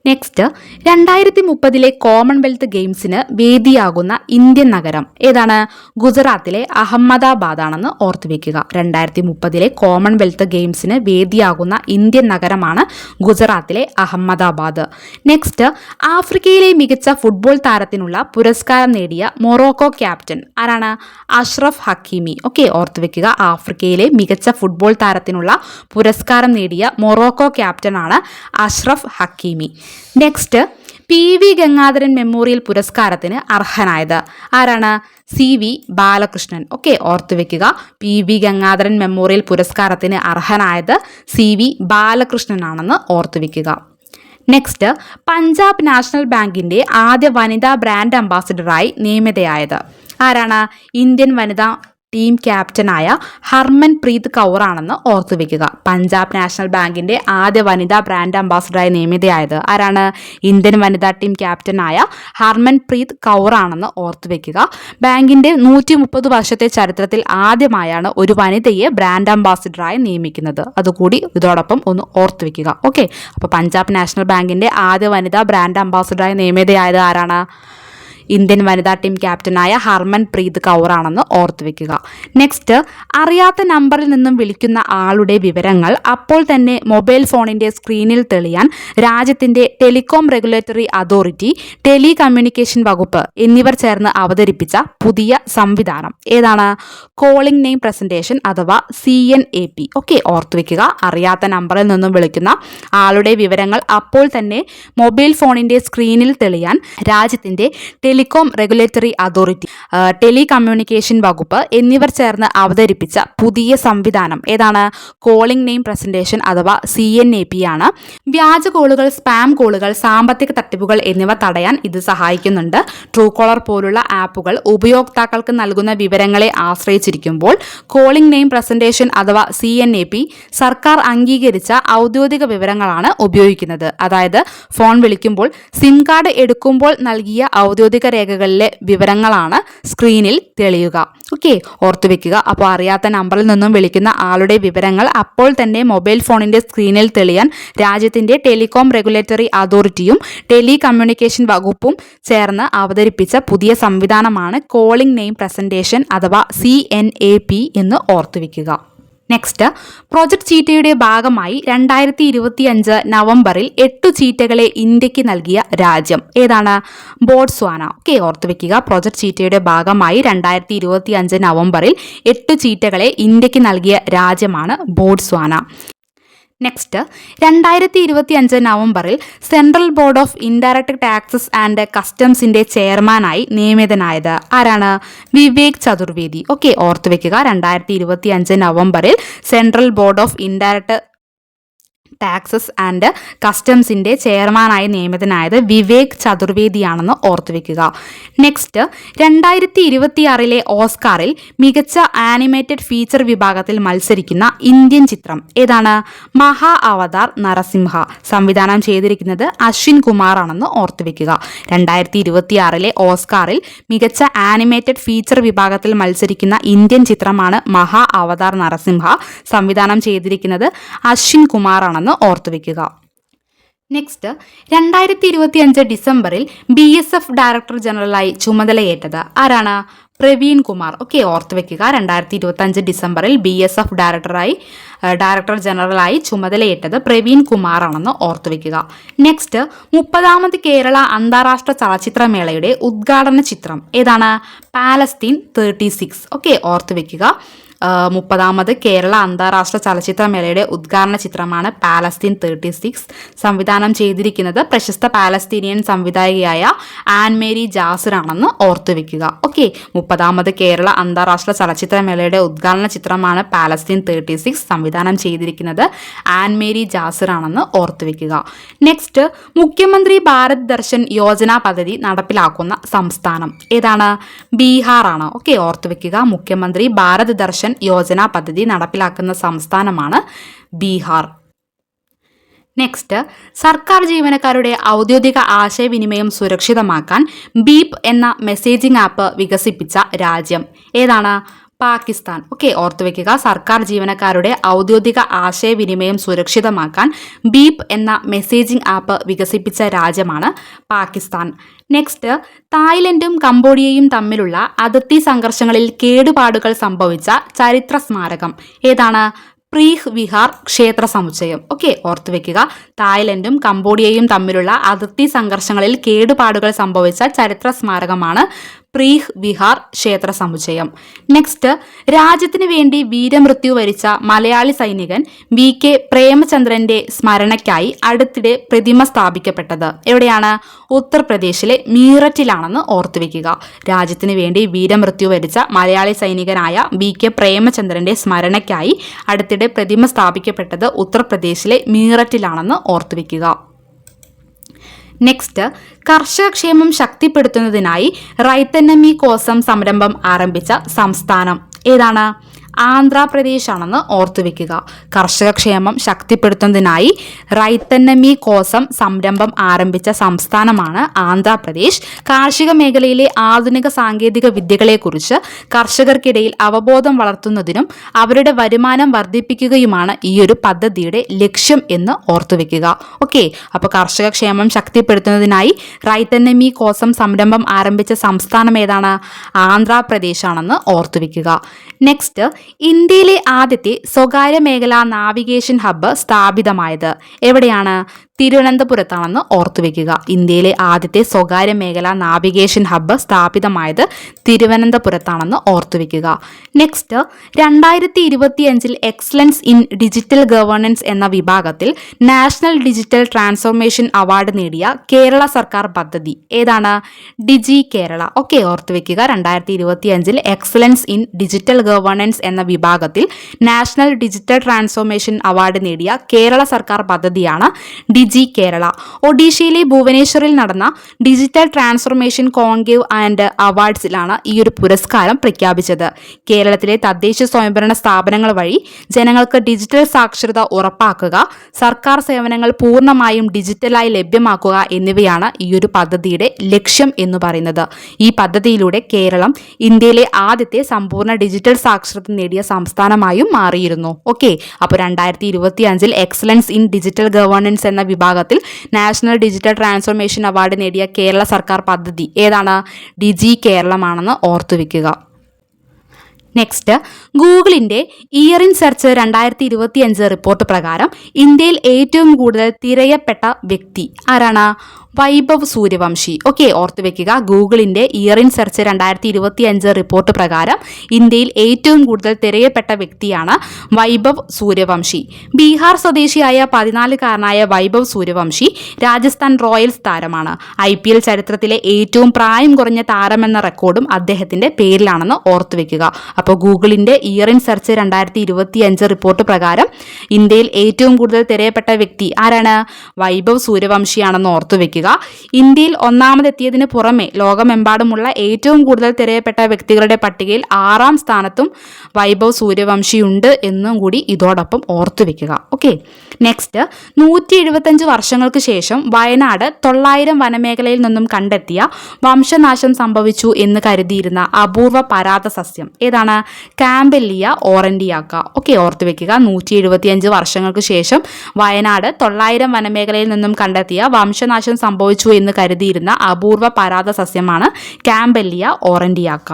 നെക്സ്റ്റ്, 2030 കോമൺവെൽത്ത് ഗെയിംസിന് വേദിയാകുന്ന ഇന്ത്യൻ നഗരം ഏതാണ്? ഗുജറാത്തിലെ അഹമ്മദാബാദ് ആണെന്ന് ഓർത്തു വെക്കുക. 2030 കോമൺവെൽത്ത് ഗെയിംസിന് വേദിയാകുന്ന ഇന്ത്യൻ നഗരമാണ് ഗുജറാത്തിലെ അഹമ്മദാബാദ്. നെക്സ്റ്റ്, ആഫ്രിക്കയിലെ മികച്ച ഫുട്ബോൾ താരത്തിനുള്ള പുരസ്കാരം നേടിയ മൊറോക്കോ ക്യാപ്റ്റൻ ആരാണ്? അഷ്റഫ് ഹക്കീമി. ഓക്കെ, ഓർത്തു വെക്കുക. ആഫ്രിക്കയിലെ മികച്ച ഫുട്ബോൾ താരത്തിനുള്ള പുരസ്കാരം നേടിയ മൊറോക്കോ ക്യാപ്റ്റനാണ് Achraf Hakimi. Next, PV Gangadharan memorial പുരസ്കാരത്തിന് അർഹനായത് ആരാണ്? CV ബാലകൃഷ്ണൻ. ഓക്കെ, ഓർത്തു വെക്കുക. PV ഗംഗാധരൻ മെമ്മോറിയൽ പുരസ്കാരത്തിന് അർഹനായത് CV ബാലകൃഷ്ണനാണെന്ന് ഓർത്തു വെക്കുക. നെക്സ്റ്റ്, പഞ്ചാബ് നാഷണൽ ബാങ്കിന്റെ ആദ്യ വനിതാ ബ്രാൻഡ് അംബാസിഡറായി നിയമിതയായത് ആരാണ്? ഇന്ത്യൻ വനിതാ ടീം ക്യാപ്റ്റനായ ഹർമൻ പ്രീത് കൗർ ആണെന്ന് ഓർത്തു വെക്കുക. പഞ്ചാബ് നാഷണൽ ബാങ്കിന്റെ ആദ്യ വനിതാ ബ്രാൻഡ് അംബാസിഡറായി നിയമിതയായത് ആരാണ്? ഇന്ത്യൻ വനിതാ ടീം ക്യാപ്റ്റനായ ഹർമൻ പ്രീത് കൗർ ആണെന്ന് ഓർത്തു വെക്കുക. ബാങ്കിന്റെ 130 വർഷത്തെ ചരിത്രത്തിൽ ആദ്യമായാണ് ഒരു വനിതയെ ബ്രാൻഡ് അംബാസിഡറായി നിയമിക്കുന്നത്. അതുകൂടി ഇതോടൊപ്പം ഒന്ന് ഓർത്തു വെക്കുക. ഓക്കെ, അപ്പോൾ പഞ്ചാബ് നാഷണൽ ബാങ്കിന്റെ ആദ്യ വനിതാ ബ്രാൻഡ് അംബാസിഡറായി നിയമിതയായത് ആരാണ്? ഇന്ത്യൻ വനിതാ ടീം ക്യാപ്റ്റനായ ഹർമൻ പ്രീത് കൗർ ആണെന്ന് ഓർത്തു വെക്കുക. നെക്സ്റ്റ്, അറിയാത്ത നമ്പറിൽ നിന്നും വിളിക്കുന്ന ആളുടെ വിവരങ്ങൾ അപ്പോൾ തന്നെ മൊബൈൽ ഫോണിന്റെ സ്ക്രീനിൽ തെളിയാൻ രാജ്യത്തിന്റെ ടെലികോം റെഗുലേറ്ററി അതോറിറ്റി, ടെലികമ്മ്യൂണിക്കേഷൻ വകുപ്പ് എന്നിവർ ചേർന്ന് അവതരിപ്പിച്ച പുതിയ സംവിധാനം ഏതാണ്? കോളിംഗ് നെയിം പ്രസന്റേഷൻ അഥവാ CNAP. ഓക്കെ, ഓർത്തു വെക്കുക. അറിയാത്ത നമ്പറിൽ നിന്നും വിളിക്കുന്ന ആളുടെ വിവരങ്ങൾ അപ്പോൾ തന്നെ മൊബൈൽ ഫോണിന്റെ സ്ക്രീനിൽ തെളിയാൻ രാജ്യത്തിന്റെ ടെലികോം റെഗുലേറ്ററി അതോറിറ്റി, ടെലികമ്മ്യൂണിക്കേഷൻ വകുപ്പ് എന്നിവർ ചേർന്ന് അവതരിപ്പിച്ച പുതിയ സംവിധാനം ഏതാണ്? കോളിംഗ് നെയിം പ്രസന്റേഷൻ അഥവാ CNAP ആണ്. വ്യാജ കോളുകൾ, സ്പാം കോളുകൾ, സാമ്പത്തിക തട്ടിപ്പുകൾ എന്നിവ തടയാൻ ഇത് സഹായിക്കുന്നുണ്ട്. ട്രൂകോളർ പോലുള്ള ആപ്പുകൾ ഉപയോക്താക്കൾക്ക് നൽകുന്ന വിവരങ്ങളെ ആശ്രയിച്ചിരിക്കുമ്പോൾ കോളിംഗ് നെയിം പ്രസന്റേഷൻ അഥവാ CNAP സർക്കാർ അംഗീകരിച്ച ഔദ്യോഗിക വിവരങ്ങളാണ് ഉപയോഗിക്കുന്നത്. അതായത് ഫോൺ വിളിക്കുമ്പോൾ സിം കാർഡ് എടുക്കുമ്പോൾ നൽകിയ ഔദ്യോഗിക രേഖകളിലെ വിവരങ്ങളാണ് സ്ക്രീനിൽ തെളിയുക. ഓക്കെ, ഓർത്തു വെക്കുക. അപ്പോൾ അറിയാത്ത നമ്പറിൽ നിന്നും വിളിക്കുന്ന ആളുടെ വിവരങ്ങൾ അപ്പോൾ തന്നെ മൊബൈൽ ഫോണിന്റെ സ്ക്രീനിൽ തെളിയാൻ രാജ്യത്തിന്റെ ടെലികോം റെഗുലേറ്ററി അതോറിറ്റിയും ടെലികമ്മ്യൂണിക്കേഷൻ വകുപ്പും ചേർന്ന് അവതരിപ്പിച്ച പുതിയ സംവിധാനമാണ് കോളിംഗ് നെയിം പ്രസന്റേഷൻ അഥവാ CNAP എന്ന് ഓർത്തു വെക്കുക. നെക്സ്റ്റ്, പ്രോജക്ട് ചീറ്റയുടെ ഭാഗമായി 2025 നവംബറിൽ 8 ചീറ്റകളെ ഇന്ത്യക്ക് നൽകിയ രാജ്യം ഏതാണ്? ബോട്സ്വാന. ഓക്കെ, ഓർത്തു വെക്കുക. പ്രോജക്ട് ചീറ്റയുടെ ഭാഗമായി 2025 നവംബറിൽ 8 ചീറ്റകളെ ഇന്ത്യക്ക് നൽകിയ രാജ്യമാണ് ബോട്സ്വാന. നെക്സ്റ്റ്, 2025 നവംബറിൽ central board of indirect taxes and കസ്റ്റംസിന്റെ ചെയർമാനായി നിയമിതനായത് ആരാണ്? വിവേക് ചതുർവേദി. ഓക്കെ, ഓർത്തു വെക്കുക. 2025 നവംബറിൽ central board of indirect taxes and കസ്റ്റംസിന്റെ ചെയർമാനായി നിയമിതനായത് വിവേക് ചതുർവേദിയാണെന്ന് ഓർത്തു വെക്കുക. നെക്സ്റ്റ്, 2026 ഓസ്കാറിൽ മികച്ച ആനിമേറ്റഡ് ഫീച്ചർ വിഭാഗത്തിൽ മത്സരിക്കുന്ന ഇന്ത്യൻ ചിത്രം ഏതാണ്? മഹാ അവതാർ നരസിംഹ. സംവിധാനം ചെയ്തിരിക്കുന്നത് അശ്വിൻ കുമാർ ആണെന്ന് ഓർത്തു വെക്കുക. 2026 ഓസ്കാറിൽ മികച്ച ആനിമേറ്റഡ് ഫീച്ചർ വിഭാഗത്തിൽ മത്സരിക്കുന്ന ഇന്ത്യൻ ചിത്രമാണ് മഹാ അവതാർ നരസിംഹ. സംവിധാനം ചെയ്തിരിക്കുന്നത് അശ്വിൻ കുമാർ ആണെന്ന് ഓർത്തു വെക്കുക. നെക്സ്റ്റ്, 2025 ഡിസംബറിൽ BSF ഡയറക്ടർ ജനറലായി ചുമതലയേറ്റത് ആരാണ്? പ്രവീൺ കുമാർ. ഓക്കെ, ഓർത്ത് വെക്കുക. 2025 ഡിസംബറിൽ BSF ഡയറക്ടർ ജനറലായി ചുമതലയേറ്റത് പ്രവീൺ കുമാർ ആണെന്ന് ഓർത്ത് വെക്കുക. നെക്സ്റ്റ്, 30ാമത് കേരള അന്താരാഷ്ട്ര ചലച്ചിത്രമേളയുടെ ഉദ്ഘാടന ചിത്രം ഏതാണ്? പാലസ്തീൻ 36. ഓക്കെ, ഓർത്ത് വെക്കുക. 30ാമത് കേരള അന്താരാഷ്ട്ര ചലച്ചിത്രമേളയുടെ ഉദ്ഘാടന ചിത്രമാണ് പാലസ്തീൻ 36. സംവിധാനം ചെയ്തിരിക്കുന്നത് പ്രശസ്ത പാലസ്തീനിയൻ സംവിധായകയായ ആൻ മേരി ജാസിർ ആണെന്ന് ഓർത്തു വെക്കുക. ഓക്കെ, 30ാമത് കേരള അന്താരാഷ്ട്ര ചലച്ചിത്രമേളയുടെ ഉദ്ഘാടന ചിത്രമാണ് പാലസ്തീൻ 36. സംവിധാനം ചെയ്തിരിക്കുന്നത് ആൻ മേരി ജാസിർ ആണെന്ന് ഓർത്തു വെക്കുക. നെക്സ്റ്റ്, മുഖ്യമന്ത്രി ഭാരത് ദർശൻ യോജന പദ്ധതി നടപ്പിലാക്കുന്ന സംസ്ഥാനം ഏതാണ്? ബീഹാർ ആണ്. ഓക്കെ, ഓർത്തു വെക്കുക. മുഖ്യമന്ത്രി ഭാരത് ദർശൻ യോജന പദ്ധതി നടപ്പിലാക്കുന്ന സംസ്ഥാനമാണ് ബീഹാർ. നെക്സ്റ്റ്, സർക്കാർ ജീവനക്കാരുടെ ഔദ്യോഗിക ആശയവിനിമയം സുരക്ഷിതമാക്കാൻ ബീപ്പ് എന്ന മെസ്സേജിംഗ് ആപ്പ് വികസിപ്പിച്ച രാജ്യം ഏതാണ്? പാകിസ്ഥാൻ. ഓക്കെ, ഓർത്തു വെക്കുക. സർക്കാർ ജീവനക്കാരുടെ ഔദ്യോഗിക ആശയവിനിമയം സുരക്ഷിതമാക്കാൻ ബീപ്പ് എന്ന മെസ്സേജിംഗ് ആപ്പ് വികസിപ്പിച്ച രാജ്യമാണ് പാകിസ്ഥാൻ. നെക്സ്റ്റ്, തായ്ലൻഡും കംബോഡിയയും തമ്മിലുള്ള അതിർത്തി സംഘർഷങ്ങളിൽ കേടുപാടുകൾ സംഭവിച്ച ചരിത്ര സ്മാരകം ഏതാണ്? പ്രീഹ് വിഹാർ ക്ഷേത്ര സമുച്ചയം. ഓക്കെ, ഓർത്തു വെക്കുക. തായ്ലൻഡും കംബോഡിയയും തമ്മിലുള്ള അതിർത്തി സംഘർഷങ്ങളിൽ കേടുപാടുകൾ സംഭവിച്ച ചരിത്ര സ്മാരകമാണ് പ്രീഹ് വിഹാർ ക്ഷേത്ര സമുച്ചയം. നെക്സ്റ്റ്, രാജ്യത്തിന് വേണ്ടി വീരമൃത്യു വരിച്ച മലയാളി സൈനികൻ VK പ്രേമചന്ദ്രന്റെ സ്മരണയ്ക്കായി അടുത്തിടെ പ്രതിമ സ്ഥാപിക്കപ്പെട്ടത് എവിടെയാണ്? ഉത്തർപ്രദേശിലെ മീററ്റിലാണെന്ന് ഓർത്തുവെക്കുക. രാജ്യത്തിന് വേണ്ടി വീരമൃത്യു വരിച്ച മലയാളി സൈനികനായ VK പ്രേമചന്ദ്രന്റെ സ്മരണയ്ക്കായി അടുത്തിടെ പ്രതിമ സ്ഥാപിക്കപ്പെട്ടത് ഉത്തർപ്രദേശിലെ മീററ്റിലാണെന്ന് ഓർത്തുവെക്കുക. നെക്സ്റ്റ്, കർഷകക്ഷേമം ശക്തിപ്പെടുത്തുന്നതിനായി റൈത്തന്നമി കോസം സംരംഭം ആരംഭിച്ച സംസ്ഥാനം ഏതാണ്? ആന്ധ്രാപ്രദേശ് ആണെന്ന് ഓർത്തുവെക്കുക. കർഷകക്ഷേമം ശക്തിപ്പെടുത്തുന്നതിനായി റൈത്തന്നമി കോസം സംരംഭം ആരംഭിച്ച സംസ്ഥാനമാണ് ആന്ധ്രാപ്രദേശ്. കാർഷിക മേഖലയിലെ ആധുനിക സാങ്കേതിക വിദ്യകളെക്കുറിച്ച് കർഷകർക്കിടയിൽ അവബോധം വളർത്തുന്നതിനും അവരുടെ വരുമാനം വർദ്ധിപ്പിക്കുകയുമാണ് ഈ ഒരു പദ്ധതിയുടെ ലക്ഷ്യം എന്ന് ഓർത്തുവെക്കുക. ഓക്കെ, അപ്പോൾ കർഷകക്ഷേമം ശക്തിപ്പെടുത്തുന്നതിനായി റൈത്തന്നമി കോസം സംരംഭം ആരംഭിച്ച സംസ്ഥാനം ഏതാണ്? ആന്ധ്രാപ്രദേശ് ആണെന്ന് ഓർത്തുവെക്കുക. നെക്സ്റ്റ്, ഇന്ത്യയിലെ ആദ്യത്തെ സ്വകാര്യ മേഖലാ നാവിഗേഷൻ ഹബ്ബ് സ്ഥാപിതമായത് എവിടെയാണ്? തിരുവനന്തപുരത്താണെന്ന് ഓർത്തുവെക്കുക. ഇന്ത്യയിലെ ആദ്യത്തെ സ്വകാര്യ മേഖലാ നാവിഗേഷൻ ഹബ്ബ് സ്ഥാപിതമായത് തിരുവനന്തപുരത്താണെന്ന് ഓർത്തുവെക്കുക. Next, 2025 excellence in digital governance എന്ന വിഭാഗത്തിൽ നാഷണൽ ഡിജിറ്റൽ ട്രാൻസ്ഫോർമേഷൻ അവാർഡ് നേടിയ കേരള സർക്കാർ പദ്ധതി ഏതാണ്? ഡിജി കേരള. ഓക്കെ, ഓർത്തുവെക്കുക. 2025 എക്സലൻസ് ഇൻ ഡിജിറ്റൽ ഗവേണൻസ് എന്ന വിഭാഗത്തിൽ നാഷണൽ ഡിജിറ്റൽ ട്രാൻസ്ഫോർമേഷൻ അവാർഡ് നേടിയ കേരള സർക്കാർ പദ്ധതിയാണ് ഡിജി കേരള. ഒഡീഷയിലെ ഭുവനേശ്വറിൽ നടന്ന ഡിജിറ്റൽ ട്രാൻസ്ഫോർമേഷൻ കോൺക്ലേവ് ആൻഡ് അവാർഡ്സിലാണ് ഈ ഒരു പുരസ്കാരം പ്രഖ്യാപിച്ചത്. കേരളത്തിലെ തദ്ദേശ സ്വയംഭരണ സ്ഥാപനങ്ങൾ വഴി ജനങ്ങൾക്ക് ഡിജിറ്റൽ സാക്ഷരത ഉറപ്പാക്കുക, സർക്കാർ സേവനങ്ങൾ പൂർണ്ണമായും ഡിജിറ്റലായി ലഭ്യമാക്കുക എന്നിവയാണ് ഈ ഒരു പദ്ധതിയുടെ ലക്ഷ്യം എന്ന് പറയുന്നത്. ഈ പദ്ധതിയിലൂടെ കേരളം ഇന്ത്യയിലെ ആദ്യത്തെ സമ്പൂർണ്ണ ഡിജിറ്റൽ സാക്ഷരത നേടിയ സംസ്ഥാനമായും മാറിയിരുന്നു. ഓക്കെ, അപ്പോൾ 2025 എക്സലൻസ് ഇൻ ഡിജിറ്റൽ ഗവേണൻസ് എന്ന വിഭാഗത്തിൽ നാഷണൽ ഡിജിറ്റൽ ട്രാൻസ്ഫോർമേഷൻ അവാർഡ് നേടിയ കേരള സർക്കാർ പദ്ധതി ഏതാണ്? ഡിജി കേരളമാണെന്ന് ഓർത്തുവെക്കുക. നെക്സ്റ്റ്, ഗൂഗിളിന്റെ ഇയർ ഇൻ സെർച്ച് 2025 റിപ്പോർട്ട് പ്രകാരം ഇന്ത്യയിൽ ഏറ്റവും കൂടുതൽ തിരയപ്പെട്ട വ്യക്തി ആരാണ്? വൈഭവ് സൂര്യവംശി. ഓക്കെ, ഓർത്തുവെക്കുക. ഗൂഗിളിന്റെ ഇയർ ഇൻ സെർച്ച് 2025 റിപ്പോർട്ട് പ്രകാരം ഇന്ത്യയിൽ ഏറ്റവും കൂടുതൽ തിരയപ്പെട്ട വ്യക്തിയാണ് വൈഭവ് സൂര്യവംശി. ബീഹാർ സ്വദേശിയായ 14-കാരനായ വൈഭവ് സൂര്യവംശി രാജസ്ഥാൻ റോയൽസ് താരമാണ്. IPL ചരിത്രത്തിലെ ഏറ്റവും പ്രായം കുറഞ്ഞ താരമെന്ന റെക്കോർഡും അദ്ദേഹത്തിന്റെ പേരിലാണെന്ന് ഓർത്തുവെക്കുക. അപ്പോൾ ഗൂഗിളിന്റെ ഇയർ ഇൻ സെർച്ച് 2025 റിപ്പോർട്ട് പ്രകാരം ഇന്ത്യയിൽ ഏറ്റവും കൂടുതൽ തിരയപ്പെട്ട വ്യക്തി ആരാണ്? വൈഭവ് സൂര്യവംശിയാണെന്ന് ഓർത്തുവെക്കുക. ഇന്ത്യയിൽ ഒന്നാമതെത്തിയതിന് പുറമെ ലോകമെമ്പാടുമുള്ള ഏറ്റവും കൂടുതൽ തിരയപ്പെട്ട വ്യക്തികളുടെ പട്ടികയിൽ 6ാം സ്ഥാനത്തും വൈഭവ് സൂര്യവംശിയുണ്ട് എന്നും കൂടി ഇതോടൊപ്പം ഓർത്തുവെക്കുക. ഓക്കെ, നെക്സ്റ്റ്, 175 വർഷങ്ങൾക്ക് ശേഷം വയനാട് 900 വനമേഖലയിൽ നിന്നും കണ്ടെത്തിയ വംശനാശം സംഭവിച്ചു എന്ന് കരുതിയിരുന്ന അപൂർവ പരാത സസ്യം ഏതാണ്? കാമ്പെല്ലിയ ഓറന്റിയാക്ക. ഓക്കെ, ഓർത്തുവെക്കുക. 175 വർഷങ്ങൾക്ക് ശേഷം വയനാട് 900 വനമേഖലയിൽ നിന്നും കണ്ടെത്തിയ വംശനാശം സംഭവിച്ചു എന്ന് കരുതിയിരുന്ന അപൂർവ പരാത സസ്യമാണ് കാമ്പെല്ലിയ ഓറന്റിയാക്ക.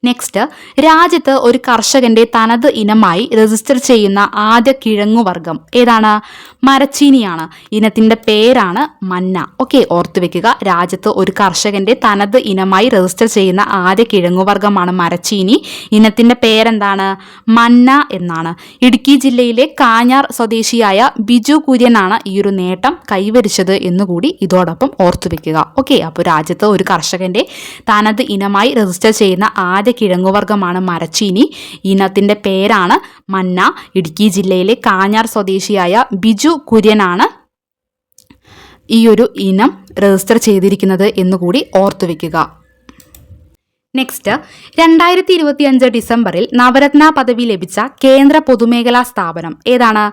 നെക്സ്റ്റ്, രാജ്യത്ത് ഒരു കർഷകന്റെ തനത് ഇനമായി രജിസ്റ്റർ ചെയ്യുന്ന ആദ്യ കിഴങ്ങുവർഗം ഏതാണ്? മരച്ചീനിയാണ്. ഇനത്തിന്റെ പേരാണ് മന്ന. ഓക്കെ, ഓർത്തു വെക്കുക. രാജ്യത്ത് ഒരു കർഷകന്റെ തനത് ഇനമായി രജിസ്റ്റർ ചെയ്യുന്ന ആദ്യ കിഴങ്ങുവർഗമാണ് മരച്ചീനി. ഇനത്തിന്റെ പേരെന്താണ്? മന്ന എന്നാണ്. ഇടുക്കി ജില്ലയിലെ കാഞ്ഞാർ സ്വദേശിയായ ബിജു കുര്യനാണ് ഈ ഒരു നേട്ടം കൈവരിച്ചത് എന്നുകൂടി ഇതോടൊപ്പം ഓർത്തു വെക്കുക. ഓക്കെ, അപ്പോൾ രാജ്യത്ത് ഒരു കർഷകന്റെ തനത് ഇനമായി രജിസ്റ്റർ ചെയ്യുന്ന ആദ്യ കിഴങ്ങുവർഗമാണ് മരച്ചീനി. ഇനത്തിന്റെ പേരാണ് മന്ന. ഇടുക്കി ജില്ലയിലെ കാഞ്ഞാർ സ്വദേശിയായ ബിജു കുര്യനാണ് ഈ ഒരു ഇനം രജിസ്റ്റർ ചെയ്തിരിക്കുന്നത് എന്നുകൂടി ഓർത്തുവെക്കുക. നെക്സ്റ്റ്, 2025 ഡിസംബറിൽ നവരത്ന പദവി ലഭിച്ച കേന്ദ്ര പൊതുമേഖലാ സ്ഥാപനം ഏതാണ്?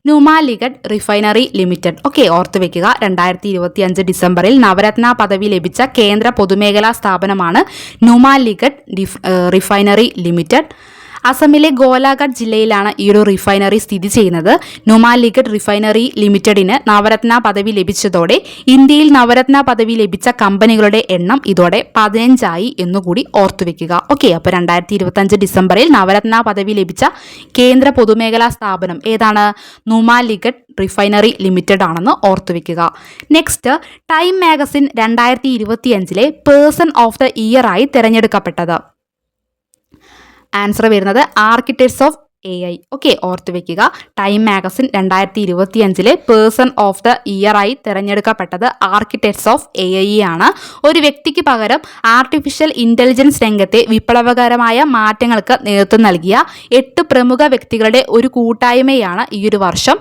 നുമാലിഗഡ് റിഫൈനറി ലിമിറ്റഡ്. ഓക്കെ, ഓർത്തുവെക്കുക. 2025 ഡിസംബറിൽ നവരത്ന പദവി ലഭിച്ച കേന്ദ്ര പൊതുമേഖലാ സ്ഥാപനമാണ് നുമാലിഗഡ് റിഫൈനറി ലിമിറ്റഡ്. അസമിലെ ഗോലാഘട്ട് ജില്ലയിലാണ് ഈ ഒരു റിഫൈനറി സ്ഥിതി ചെയ്യുന്നത്. നുമാലിഗഡ് റിഫൈനറി ലിമിറ്റഡിന് നവരത്ന പദവി ലഭിച്ചതോടെ ഇന്ത്യയിൽ നവരത്ന പദവി ലഭിച്ച കമ്പനികളുടെ എണ്ണം ഇതോടെ 15 എന്നുകൂടി ഓർത്തുവെക്കുക. ഓക്കെ, അപ്പോൾ 2025 ഡിസംബറിൽ നവരത്ന പദവി ലഭിച്ച കേന്ദ്ര പൊതുമേഖലാ സ്ഥാപനം ഏതാണ്? നുമാലിഗഡ് റിഫൈനറി ലിമിറ്റഡ് ആണെന്ന് ഓർത്തുവെക്കുക. Next, time magazine 2025 person of the year ആയി തിരഞ്ഞെടുക്കപ്പെട്ടത്. ആൻസർ വരുന്നത് ആർക്കിടെക്ട്സ് ഓഫ് AI. ഓക്കെ, ഓർത്തു വെക്കുക. Time magazine 2025 person of the year ആയി തിരഞ്ഞെടുക്കപ്പെട്ടത് ആർക്കിടെക്ട്സ് ഓഫ് AI ആണ്. ഒരു വ്യക്തിക്ക് പകരം ആർട്ടിഫിഷ്യൽ ഇൻ്റലിജൻസ് രംഗത്തെ വിപ്ലവകരമായ മാറ്റങ്ങൾക്ക് നേതൃത്വം നൽകിയ 8 പ്രമുഖ വ്യക്തികളുടെ ഒരു കൂട്ടായ്മയാണ് ഈ ഒരു വർഷം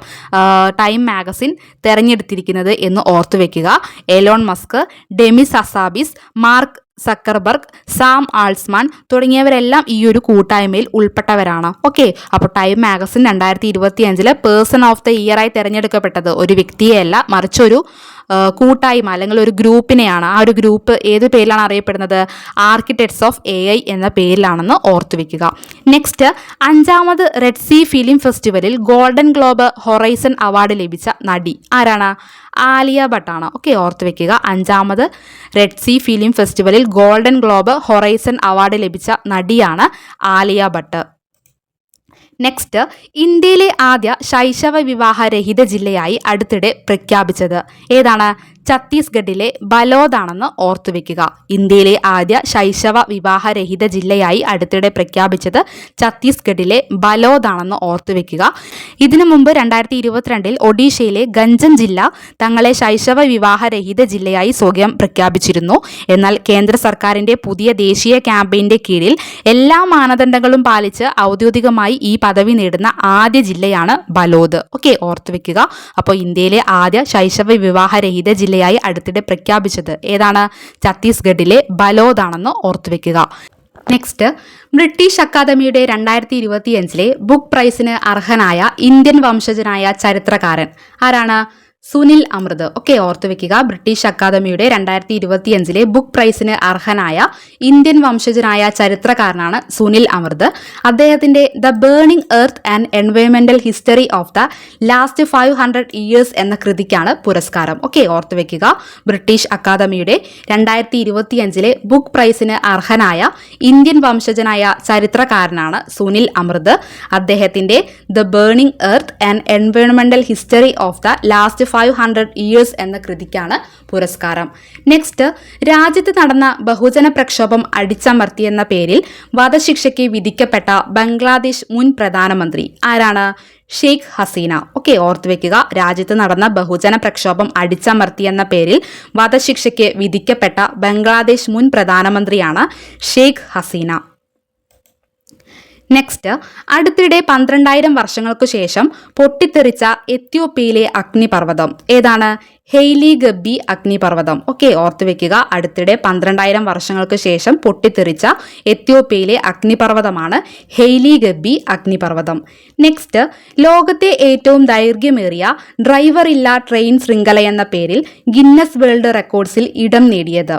ടൈം മാഗസിൻ തിരഞ്ഞെടുത്തിരിക്കുന്നത് എന്ന് ഓർത്തു വെക്കുക. Elon Musk, Demis Hassabis, Mark Zuckerberg, Sam Altman തുടങ്ങിയവരെല്ലാം ഈ ഒരു കൂട്ടായ്മയിൽ ഉൾപ്പെട്ടവരാണ്. ഓക്കെ, അപ്പോൾ time magazine 2025 person of the year ആയി തിരഞ്ഞെടുക്കപ്പെട്ടത് ഒരു വ്യക്തിയെയല്ല, മറിച്ച് ഒരു കൂട്ടായ്മ അല്ലെങ്കിൽ ഒരു ഗ്രൂപ്പിനെയാണ്. ആ ഒരു ഗ്രൂപ്പ് ഏത് പേരിലാണ് അറിയപ്പെടുന്നത്? ആർക്കിടെക്ട്സ് ഓഫ് AI എന്ന പേരിലാണെന്ന് ഓർത്തു വെക്കുക. നെക്സ്റ്റ്, 5ാമത് റെഡ് സീ ഫിലിം ഫെസ്റ്റിവലിൽ ഗോൾഡൻ ഗ്ലോബ് ഹൊറൈസൺ അവാർഡ് ലഭിച്ച നടി ആരാണ്? ആലിയ ഭട്ടാണ്. ഓക്കെ, ഓർത്തു വെക്കുക. 5ാമത് റെഡ് സീ ഫിലിം ഫെസ്റ്റിവലിൽ ഗോൾഡൻ ഗ്ലോബ് ഹൊറൈസൺ അവാർഡ് ലഭിച്ച നടിയാണ് ആലിയ ഭട്ട്. നെക്സ്റ്റ്, ഇന്ത്യയിലെ ആദ്യ ശൈശവ വിവാഹരഹിത ജില്ലയായി അടുത്തിടെ പ്രഖ്യാപിച്ചത് ഏതാണ്? ഛത്തീസ്ഗഡിലെ ബലോദാണെന്ന് ഓർത്തുവെക്കുക. ഇന്ത്യയിലെ ആദ്യ ശൈശവ വിവാഹരഹിത ജില്ലയായി അടുത്തിടെ പ്രഖ്യാപിച്ചത് ഛത്തീസ്ഗഡിലെ ബലോദാണെന്ന് ഓർത്തുവെക്കുക. ഇതിനു മുമ്പ് 2022 ഒഡീഷയിലെ ഗഞ്ചം ജില്ല തങ്ങളെ ശൈശവ വിവാഹരഹിത ജില്ലയായി സ്വയം പ്രഖ്യാപിച്ചിരുന്നു. എന്നാൽ കേന്ദ്ര സർക്കാരിൻ്റെ പുതിയ ദേശീയ ക്യാമ്പയിൻ്റെ കീഴിൽ എല്ലാ മാനദണ്ഡങ്ങളും പാലിച്ച് ഔദ്യോഗികമായി ഈ പദവി നേടുന്ന ആദ്യ ജില്ലയാണ് ബലോദ്. ഓക്കെ, ഓർത്തുവെക്കുക. അപ്പോൾ ഇന്ത്യയിലെ ആദ്യ ശൈശവ വിവാഹരഹിത ജില്ലയായി അടുത്തിടെ പ്രഖ്യാപിച്ചത് ഏതാണ്? ഛത്തീസ്ഗഡിലെ ബലോദാണെന്ന് ഓർത്തുവെക്കുക. നെക്സ്റ്റ്, ബ്രിട്ടീഷ് അക്കാദമിയുടെ 2025 ബുക്ക് പ്രൈസിന് അർഹനായ ഇന്ത്യൻ വംശജനായ ചരിത്രകാരൻ ആരാണ്? സുനിൽ അമൃത്. ഓക്കെ, ഓർത്തുവെക്കുക. ബ്രിട്ടീഷ് അക്കാദമിയുടെ 2025 ബുക്ക് പ്രൈസിന് അർഹനായ ഇന്ത്യൻ വംശജനായ ചരിത്രകാരനാണ് സുനിൽ അമൃത്. അദ്ദേഹത്തിൻ്റെ ദ ബേണിംഗ് എർത്ത് ആൻഡ് എൻവയോൺമെന്റൽ history of the last 500 years എന്ന കൃതിക്കാണ് പുരസ്കാരം. ഓക്കെ, ഓർത്തുവെക്കുക. ബ്രിട്ടീഷ് അക്കാദമിയുടെ 2025 ബുക്ക് പ്രൈസിന് അർഹനായ ഇന്ത്യൻ വംശജനായ ചരിത്രകാരനാണ് സുനിൽ അമൃത്. അദ്ദേഹത്തിൻ്റെ ദ ബേണിംഗ് എർത്ത് ആൻഡ് എൻവയോൺമെന്റൽ history of the last 500 years എന്ന കൃതിക്കാണ് പുരസ്കാരം. നെക്സ്റ്റ്, രാജ്യത്ത് നടന്ന ബഹുജന പ്രക്ഷോഭം അടിച്ചമർത്തിയെന്ന പേരിൽ വധശിക്ഷയ്ക്ക് വിധിക്കപ്പെട്ട ബംഗ്ലാദേശ് മുൻ പ്രധാനമന്ത്രി ആരാണ്? ഷെയ്ഖ് ഹസീന. ഓക്കെ, ഓർത്തുവെക്കുക. രാജ്യത്ത് നടന്ന ബഹുജന പ്രക്ഷോഭം അടിച്ചമർത്തിയെന്ന പേരിൽ വധശിക്ഷയ്ക്ക് വിധിക്കപ്പെട്ട ബംഗ്ലാദേശ് മുൻ പ്രധാനമന്ത്രിയാണ് ഷെയ്ഖ് ഹസീന. നെക്സ്റ്റ്, അടുത്തിടെ 12,000 വർഷങ്ങൾക്കു ശേഷം പൊട്ടിത്തെറിച്ച എത്യോപ്യയിലെ അഗ്നിപർവ്വതം ഏതാണ്? ഹെയ്ലി ഗബ്ബി അഗ്നിപർവ്വതം. ഓക്കെ, ഓർത്തുവെക്കുക. അടുത്തിടെ 12,000 വർഷങ്ങൾക്ക് ശേഷം പൊട്ടിത്തെറിച്ച എത്യോപ്യയിലെ അഗ്നിപർവ്വതമാണ് ഹെയ്ലി ഗബ്ബി അഗ്നിപർവ്വതം. നെക്സ്റ്റ്, ലോകത്തെ ഏറ്റവും ദൈർഘ്യമേറിയ ഡ്രൈവർ ഇല്ല ട്രെയിൻ ശൃംഖല എന്ന പേരിൽ ഗിന്നസ് വേൾഡ് റെക്കോർഡ്സിൽ ഇടം നേടിയത്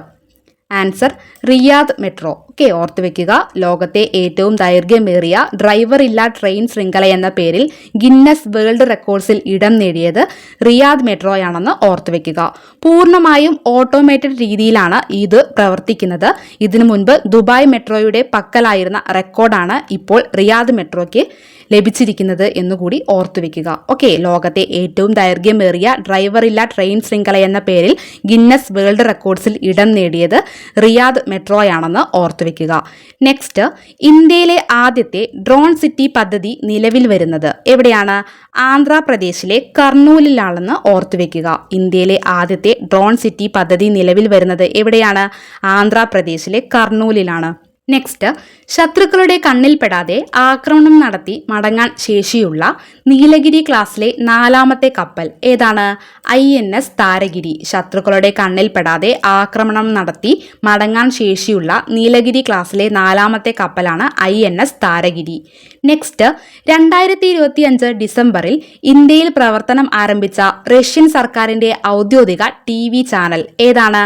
ആൻസർ റിയാദ് മെട്രോ. ഓക്കെ, ഓർത്തു വെക്കുക. ലോകത്തെ ഏറ്റവും ദൈർഘ്യമേറിയ ഡ്രൈവറില്ലാ ട്രെയിൻ ശൃംഖല എന്ന പേരിൽ ഗിന്നസ് വേൾഡ് റെക്കോർഡ്സിൽ ഇടം നേടിയത് റിയാദ് മെട്രോയാണെന്ന് ഓർത്തു വെക്കുക. പൂർണ്ണമായും ഓട്ടോമേറ്റഡ് രീതിയിലാണ് ഇത് പ്രവർത്തിക്കുന്നത്. ഇതിനു മുൻപ് ദുബായ് മെട്രോയുടെ പക്കലായിരുന്ന റെക്കോർഡാണ് ഇപ്പോൾ റിയാദ് മെട്രോയ്ക്ക് ലഭിച്ചിരിക്കുന്നത് എന്നുകൂടി ഓർത്തുവെക്കുക. ഓക്കെ, ലോകത്തെ ഏറ്റവും ദൈർഘ്യമേറിയ ഡ്രൈവറില്ലാ ട്രെയിൻ ശൃംഖല എന്ന പേരിൽ ഗിന്നസ് വേൾഡ് റെക്കോർഡ്സിൽ ഇടം നേടിയത് റിയാദ് മെട്രോയാണെന്ന് ഓർത്തുവെക്കുക. നെക്സ്റ്റ്, ഇന്ത്യയിലെ ആദ്യത്തെ ഡ്രോൺ സിറ്റി പദ്ധതി നിലവിൽ വരുന്നത് എവിടെയാണ്? ആന്ധ്രാപ്രദേശിലെ കർണൂലിലാണെന്ന് ഓർത്തുവെക്കുക. ഇന്ത്യയിലെ ആദ്യത്തെ ഡ്രോൺ സിറ്റി പദ്ധതി നിലവിൽ വരുന്നത് എവിടെയാണ്? ആന്ധ്രാപ്രദേശിലെ കർണൂലിലാണ്. നെക്സ്റ്റ്, ശത്രുക്കളുടെ കണ്ണിൽപ്പെടാതെ ആക്രമണം നടത്തി മടങ്ങാൻ ശേഷിയുള്ള നീലഗിരി ക്ലാസ്സിലെ 4ാമത്തെ കപ്പൽ ഏതാണ്? INS താരഗിരി. ശത്രുക്കളുടെ കണ്ണിൽപ്പെടാതെ ആക്രമണം നടത്തി മടങ്ങാൻ ശേഷിയുള്ള നീലഗിരി ക്ലാസ്സിലെ 4ാമത്തെ കപ്പലാണ് INS താരഗിരി. നെക്സ്റ്റ്, 2025 ഡിസംബറിൽ ഇന്ത്യയിൽ പ്രവർത്തനം ആരംഭിച്ച റഷ്യൻ സർക്കാരിന്റെ ഔദ്യോഗിക TV ചാനൽ ഏതാണ്?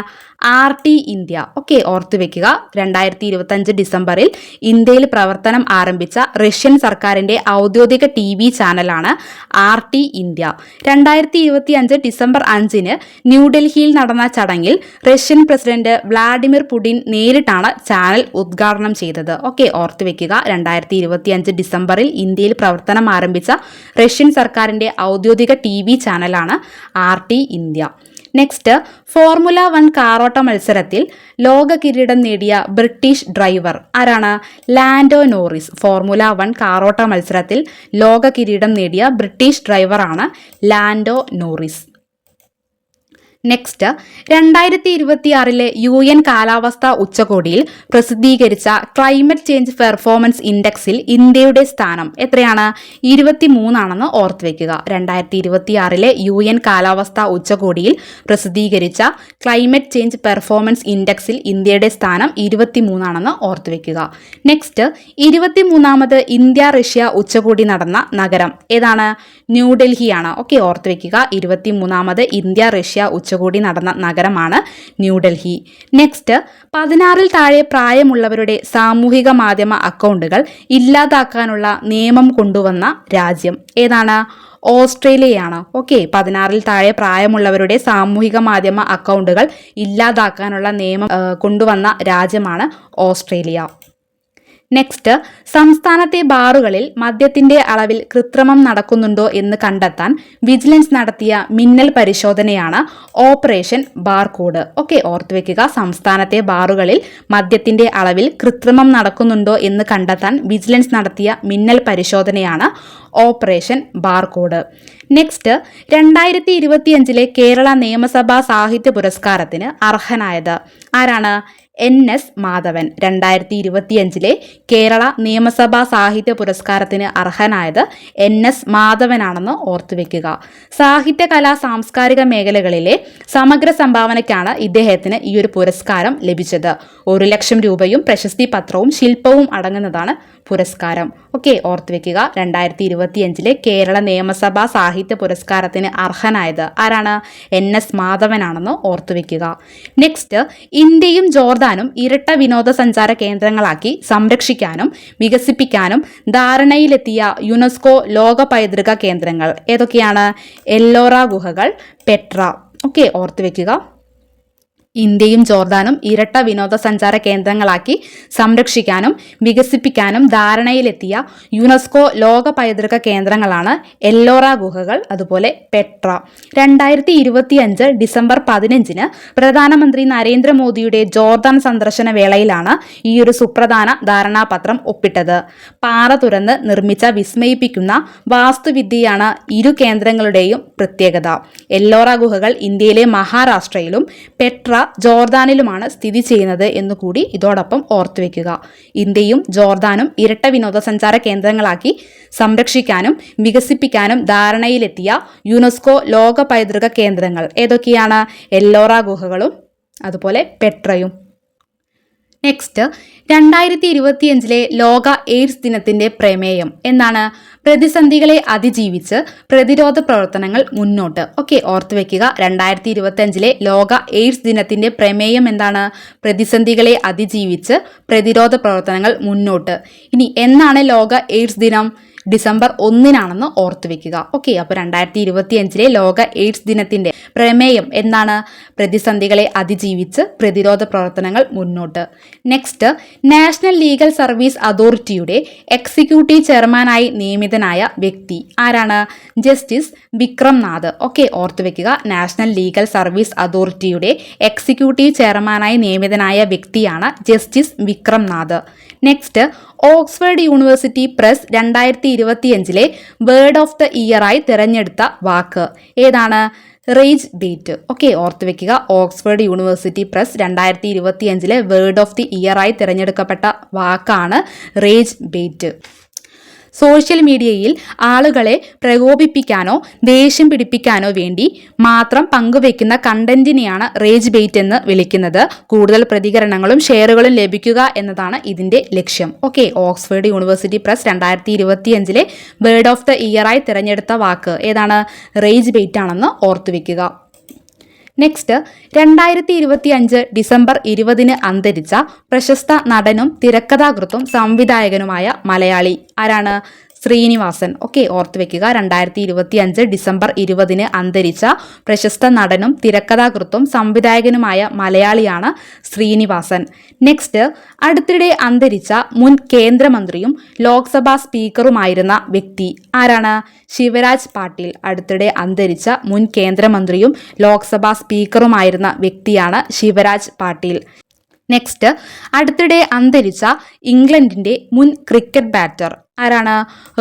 RT India. ഓക്കെ, ഓർത്തുവെക്കുക. 2025 ഡിസംബറിൽ ഇന്ത്യയിൽ പ്രവർത്തനം ആരംഭിച്ച റഷ്യൻ സർക്കാരിന്റെ ഔദ്യോഗിക TV ചാനലാണ് RT ഇന്ത്യ. 2025 ഡിസംബർ 5-ന് ന്യൂഡൽഹിയിൽ നടന്ന ചടങ്ങിൽ റഷ്യൻ പ്രസിഡന്റ് വ്ളാഡിമിർ പുടിൻ നേരിട്ടാണ് ചാനൽ ഉദ്ഘാടനം ചെയ്തത്. ഓക്കെ, ഓർത്തുവെക്കുക. 2025 ഡിസംബറിൽ ഇന്ത്യയിൽ പ്രവർത്തനം ആരംഭിച്ച റഷ്യൻ സർക്കാരിന്റെ ഔദ്യോഗിക TV ചാനലാണ് RT ഇന്ത്യ. നെക്സ്റ്റ്, ഫോർമുല 1 കാറോട്ട മത്സരത്തിൽ ലോക കിരീടം നേടിയ ബ്രിട്ടീഷ് ഡ്രൈവർ ആരാണ്? Lando Norris. ഫോർമുല 1 കാറോട്ട മത്സരത്തിൽ ലോക കിരീടം നേടിയ ബ്രിട്ടീഷ് ഡ്രൈവറാണ് ലാൻഡോ നോറിസ്. നെക്സ്റ്റ്, 2026 UN കാലാവസ്ഥാ ഉച്ചകോടിയിൽ പ്രസിദ്ധീകരിച്ച ക്ലൈമറ്റ് ചേഞ്ച് പെർഫോമൻസ് ഇൻഡെക്സിൽ ഇന്ത്യയുടെ സ്ഥാനം എത്രയാണ്? 23 ഓർത്തുവെക്കുക. 2026 UN കാലാവസ്ഥാ ഉച്ചകോടിയിൽ പ്രസിദ്ധീകരിച്ച ക്ലൈമറ്റ് ചേഞ്ച് പെർഫോമൻസ് ഇൻഡെക്സിൽ ഇന്ത്യയുടെ സ്ഥാനം 23 ഓർത്തുവെക്കുക. നെക്സ്റ്റ്, 23ാമത് ഇന്ത്യ റഷ്യ ഉച്ചകോടി നടന്ന നഗരം ഏതാണ്? ന്യൂഡൽഹിയാണ്. ഓക്കെ, ഓർത്തുവെക്കുക. 23ാമത് ഇന്ത്യ റഷ്യ ഉച്ചകോടി നടന്ന നഗരമാണ് ന്യൂഡൽഹി. നെക്സ്റ്റ്, 16-ൽ താഴെ പ്രായമുള്ളവരുടെ സാമൂഹിക മാധ്യമ അക്കൗണ്ടുകൾ ഇല്ലാതാക്കാനുള്ള നിയമം കൊണ്ടുവന്ന രാജ്യം ഏതാണ്? ഓസ്ട്രേലിയയാണ്. ഓക്കെ, 16-ൽ താഴെ പ്രായമുള്ളവരുടെ സാമൂഹിക മാധ്യമ അക്കൗണ്ടുകൾ ഇല്ലാതാക്കാനുള്ള നിയമം കൊണ്ടുവന്ന രാജ്യമാണ് ഓസ്ട്രേലിയ. നെക്സ്റ്റ്, സംസ്ഥാനത്തെ ബാറുകളിൽ മദ്യത്തിന്റെ അളവിൽ കൃത്രിമം നടക്കുന്നുണ്ടോ എന്ന് കണ്ടെത്താൻ വിജിലൻസ് നടത്തിയ മിന്നൽ പരിശോധനയാണ് ഓപ്പറേഷൻ ബാർകോഡ്. ഓക്കെ, ഓർത്തുവെക്കുക. സംസ്ഥാനത്തെ ബാറുകളിൽ മദ്യത്തിന്റെ അളവിൽ കൃത്രിമം നടക്കുന്നുണ്ടോ എന്ന് കണ്ടെത്താൻ വിജിലൻസ് നടത്തിയ മിന്നൽ പരിശോധനയാണ് ഓപ്പറേഷൻ ബാർകോഡ്. നെക്സ്റ്റ്, 2025 കേരള നിയമസഭാ സാഹിത്യ പുരസ്കാരത്തിന് അർഹനായത് ആരാണ്? NS മാധവൻ. 2025 കേരള നിയമസഭാ സാഹിത്യ പുരസ്കാരത്തിന് അർഹനായത് NS മാധവനാണെന്ന് ഓർത്തുവെക്കുക. സാഹിത്യ കലാ സാംസ്കാരിക മേഖലകളിലെ സമഗ്ര സംഭാവനയ്ക്കാണ് ഇദ്ദേഹത്തിന് ഈ ഒരു പുരസ്കാരം ലഭിച്ചത്. 1 ലക്ഷം രൂപയും പ്രശസ്തി പത്രവും ശില്പവും അടങ്ങുന്നതാണ് പുരസ്കാരം. ഓക്കെ, ഓർത്തുവെക്കുക. 2025 കേരള നിയമസഭാ സാഹിത്യ പുരസ്കാരത്തിന് അർഹനായത് ആരാണ്? NS മാധവനാണെന്ന് ഓർത്തുവെക്കുക. നെക്സ്റ്റ്, ഇന്ത്യയും ജോർദാനും ഇരട്ട വിനോദസഞ്ചാര കേന്ദ്രങ്ങളാക്കി സംരക്ഷിക്കാനും വികസിപ്പിക്കാനും ധാരണയിലെത്തിയ യുനെസ്കോ ലോക പൈതൃക കേന്ദ്രങ്ങൾ ഏതൊക്കെയാണ്? എല്ലോറ ഗുഹകൾ, പെട്ര. ഓക്കെ, ഓർത്തുവെക്കുക. ഇന്ത്യയും ജോർദാനും ഇരട്ട വിനോദസഞ്ചാര കേന്ദ്രങ്ങളാക്കി സംരക്ഷിക്കാനും വികസിപ്പിക്കാനും ധാരണയിലെത്തിയ യുനെസ്കോ ലോക പൈതൃക കേന്ദ്രങ്ങളാണ് എല്ലോറ ഗുഹകൾ, അതുപോലെ പെട്ര. 2025 ഡിസംബർ 15-ന് പ്രധാനമന്ത്രി നരേന്ദ്രമോദിയുടെ ജോർദാൻ സന്ദർശന വേളയിലാണ് ഈ ഒരു സുപ്രധാന ധാരണാപത്രം ഒപ്പിട്ടത്. പാറ തുറന്ന് നിർമ്മിച്ച വിസ്മയിപ്പിക്കുന്ന വാസ്തുവിദ്യയാണ് ഇരു കേന്ദ്രങ്ങളുടെയും പ്രത്യേകത. എല്ലോറ ഗുഹകൾ ഇന്ത്യയിലെ മഹാരാഷ്ട്രയിലും പെട്ര ജോർദാനിലുമാണ് സ്ഥിതി ചെയ്യുന്നത് എന്നുകൂടി ഇതോടൊപ്പം ഓർത്തുവെക്കുക. ഇന്ത്യയും ജോർദാനും ഇരട്ട വിനോദസഞ്ചാര കേന്ദ്രങ്ങളാക്കി സംരക്ഷിക്കാനും വികസിപ്പിക്കാനും ധാരണയിലെത്തിയ യുനെസ്കോ ലോക പൈതൃക കേന്ദ്രങ്ങൾ ഏതൊക്കെയാണ്? എല്ലോറ ഗുഹകളും അതുപോലെ പെട്രയും. നെക്സ്റ്റ്, 2025 ലോക എയ്ഡ്സ് ദിനത്തിന്റെ പ്രമേയം എന്താണ്? പ്രതിസന്ധികളെ അതിജീവിച്ച് പ്രതിരോധ പ്രവർത്തനങ്ങൾ മുന്നോട്ട്. ഓക്കെ, ഓർത്തു വെക്കുക. 2025 ലോക എയ്ഡ്സ് ദിനത്തിന്റെ പ്രമേയം എന്താണ്? പ്രതിസന്ധികളെ അതിജീവിച്ച് പ്രതിരോധ പ്രവർത്തനങ്ങൾ മുന്നോട്ട്. ഇനി എന്നാണ് ലോക എയ്ഡ്സ് ദിനം? ഡിസംബർ 1 ഓർത്തു വെക്കുക. ഓക്കെ, അപ്പോൾ 2025 ലോക എയ്ഡ്സ് ദിനത്തിന്റെ പ്രമേയം എന്താണ്? പ്രതിസന്ധികളെ അതിജീവിച്ച് പ്രതിരോധ പ്രവർത്തനങ്ങൾ മുന്നോട്ട്. നെക്സ്റ്റ്, നാഷണൽ ലീഗൽ സർവീസ് അതോറിറ്റിയുടെ എക്സിക്യൂട്ടീവ് ചെയർമാനായി നിയമിതനായ വ്യക്തി ആരാണ്? ജസ്റ്റിസ് വിക്രം നാഥ്. ഓക്കെ, ഓർത്തു വെക്കുക. നാഷണൽ ലീഗൽ സർവീസ് അതോറിറ്റിയുടെ എക്സിക്യൂട്ടീവ് ചെയർമാനായി നിയമിതനായ വ്യക്തിയാണ് justice Vikram Nath. Next, Oxford university press 2025 word of the ഇയറായി തിരഞ്ഞെടുത്ത വാക്ക് ഏതാണ്? Rage bait. ഓക്കെ, ഓർത്തു വെക്കുക. Oxford university press 2025 word of the ഇയറായി തിരഞ്ഞെടുക്കപ്പെട്ട വാക്കാണ് റേജ് ബെയ്റ്റ്. സോഷ്യൽ മീഡിയയിൽ ആളുകളെ പ്രകോപിപ്പിക്കാനോ ദേഷ്യം പിടിപ്പിക്കാനോ വേണ്ടി മാത്രം പങ്കുവെക്കുന്ന കണ്ടന്റിനെയാണ് റേജ് ബെയ്റ്റ് എന്ന് വിളിക്കുന്നത്. കൂടുതൽ പ്രതികരണങ്ങളും ഷെയറുകളും ലഭിക്കുക എന്നതാണ് ഇതിന്റെ ലക്ഷ്യം. Okay, Oxford university press 2025 word of the ഇയറായി തിരഞ്ഞെടുത്ത വാക്ക് ഏതാണ്? റേജ് ബെയ്റ്റ് ആണെന്ന് ഓർത്തുവെക്കുക. നെക്സ്റ്റ്, 2025 ഡിസംബർ 20 അന്തരിച്ച പ്രശസ്ത നടനും തിരക്കഥാകൃത്തും സംവിധായകനുമായ മലയാളി ആരാണ്? ശ്രീനിവാസൻ. ഓക്കെ, ഓർത്തു വെക്കുക. 2025 ഡിസംബർ 20 അന്തരിച്ച പ്രശസ്ത നടനും തിരക്കഥാകൃത്തും സംവിധായകനുമായ മലയാളിയാണ് ശ്രീനിവാസൻ. നെക്സ്റ്റ്, അടുത്തിടെ അന്തരിച്ച മുൻ കേന്ദ്രമന്ത്രിയും ലോക്സഭാ സ്പീക്കറുമായിരുന്ന വ്യക്തി ആരാണ്? ശിവരാജ് പാട്ടീൽ. അടുത്തിടെ അന്തരിച്ച മുൻ കേന്ദ്രമന്ത്രിയും ലോക്സഭാ സ്പീക്കറുമായിരുന്ന വ്യക്തിയാണ് ശിവരാജ് പാട്ടീൽ. നെക്സ്റ്റ്, അടുത്തിടെ അന്തരിച്ച ഇംഗ്ലണ്ടിന്റെ മുൻ ക്രിക്കറ്റ് ബാറ്റർ ആരാണ്?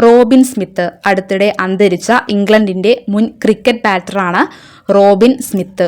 Robin Smith. അടുത്തിടെ അന്തരിച്ച ഇംഗ്ലണ്ടിന്റെ മുൻ ക്രിക്കറ്റ് ബാറ്ററാണ് റോബിൻ സ്മിത്ത്.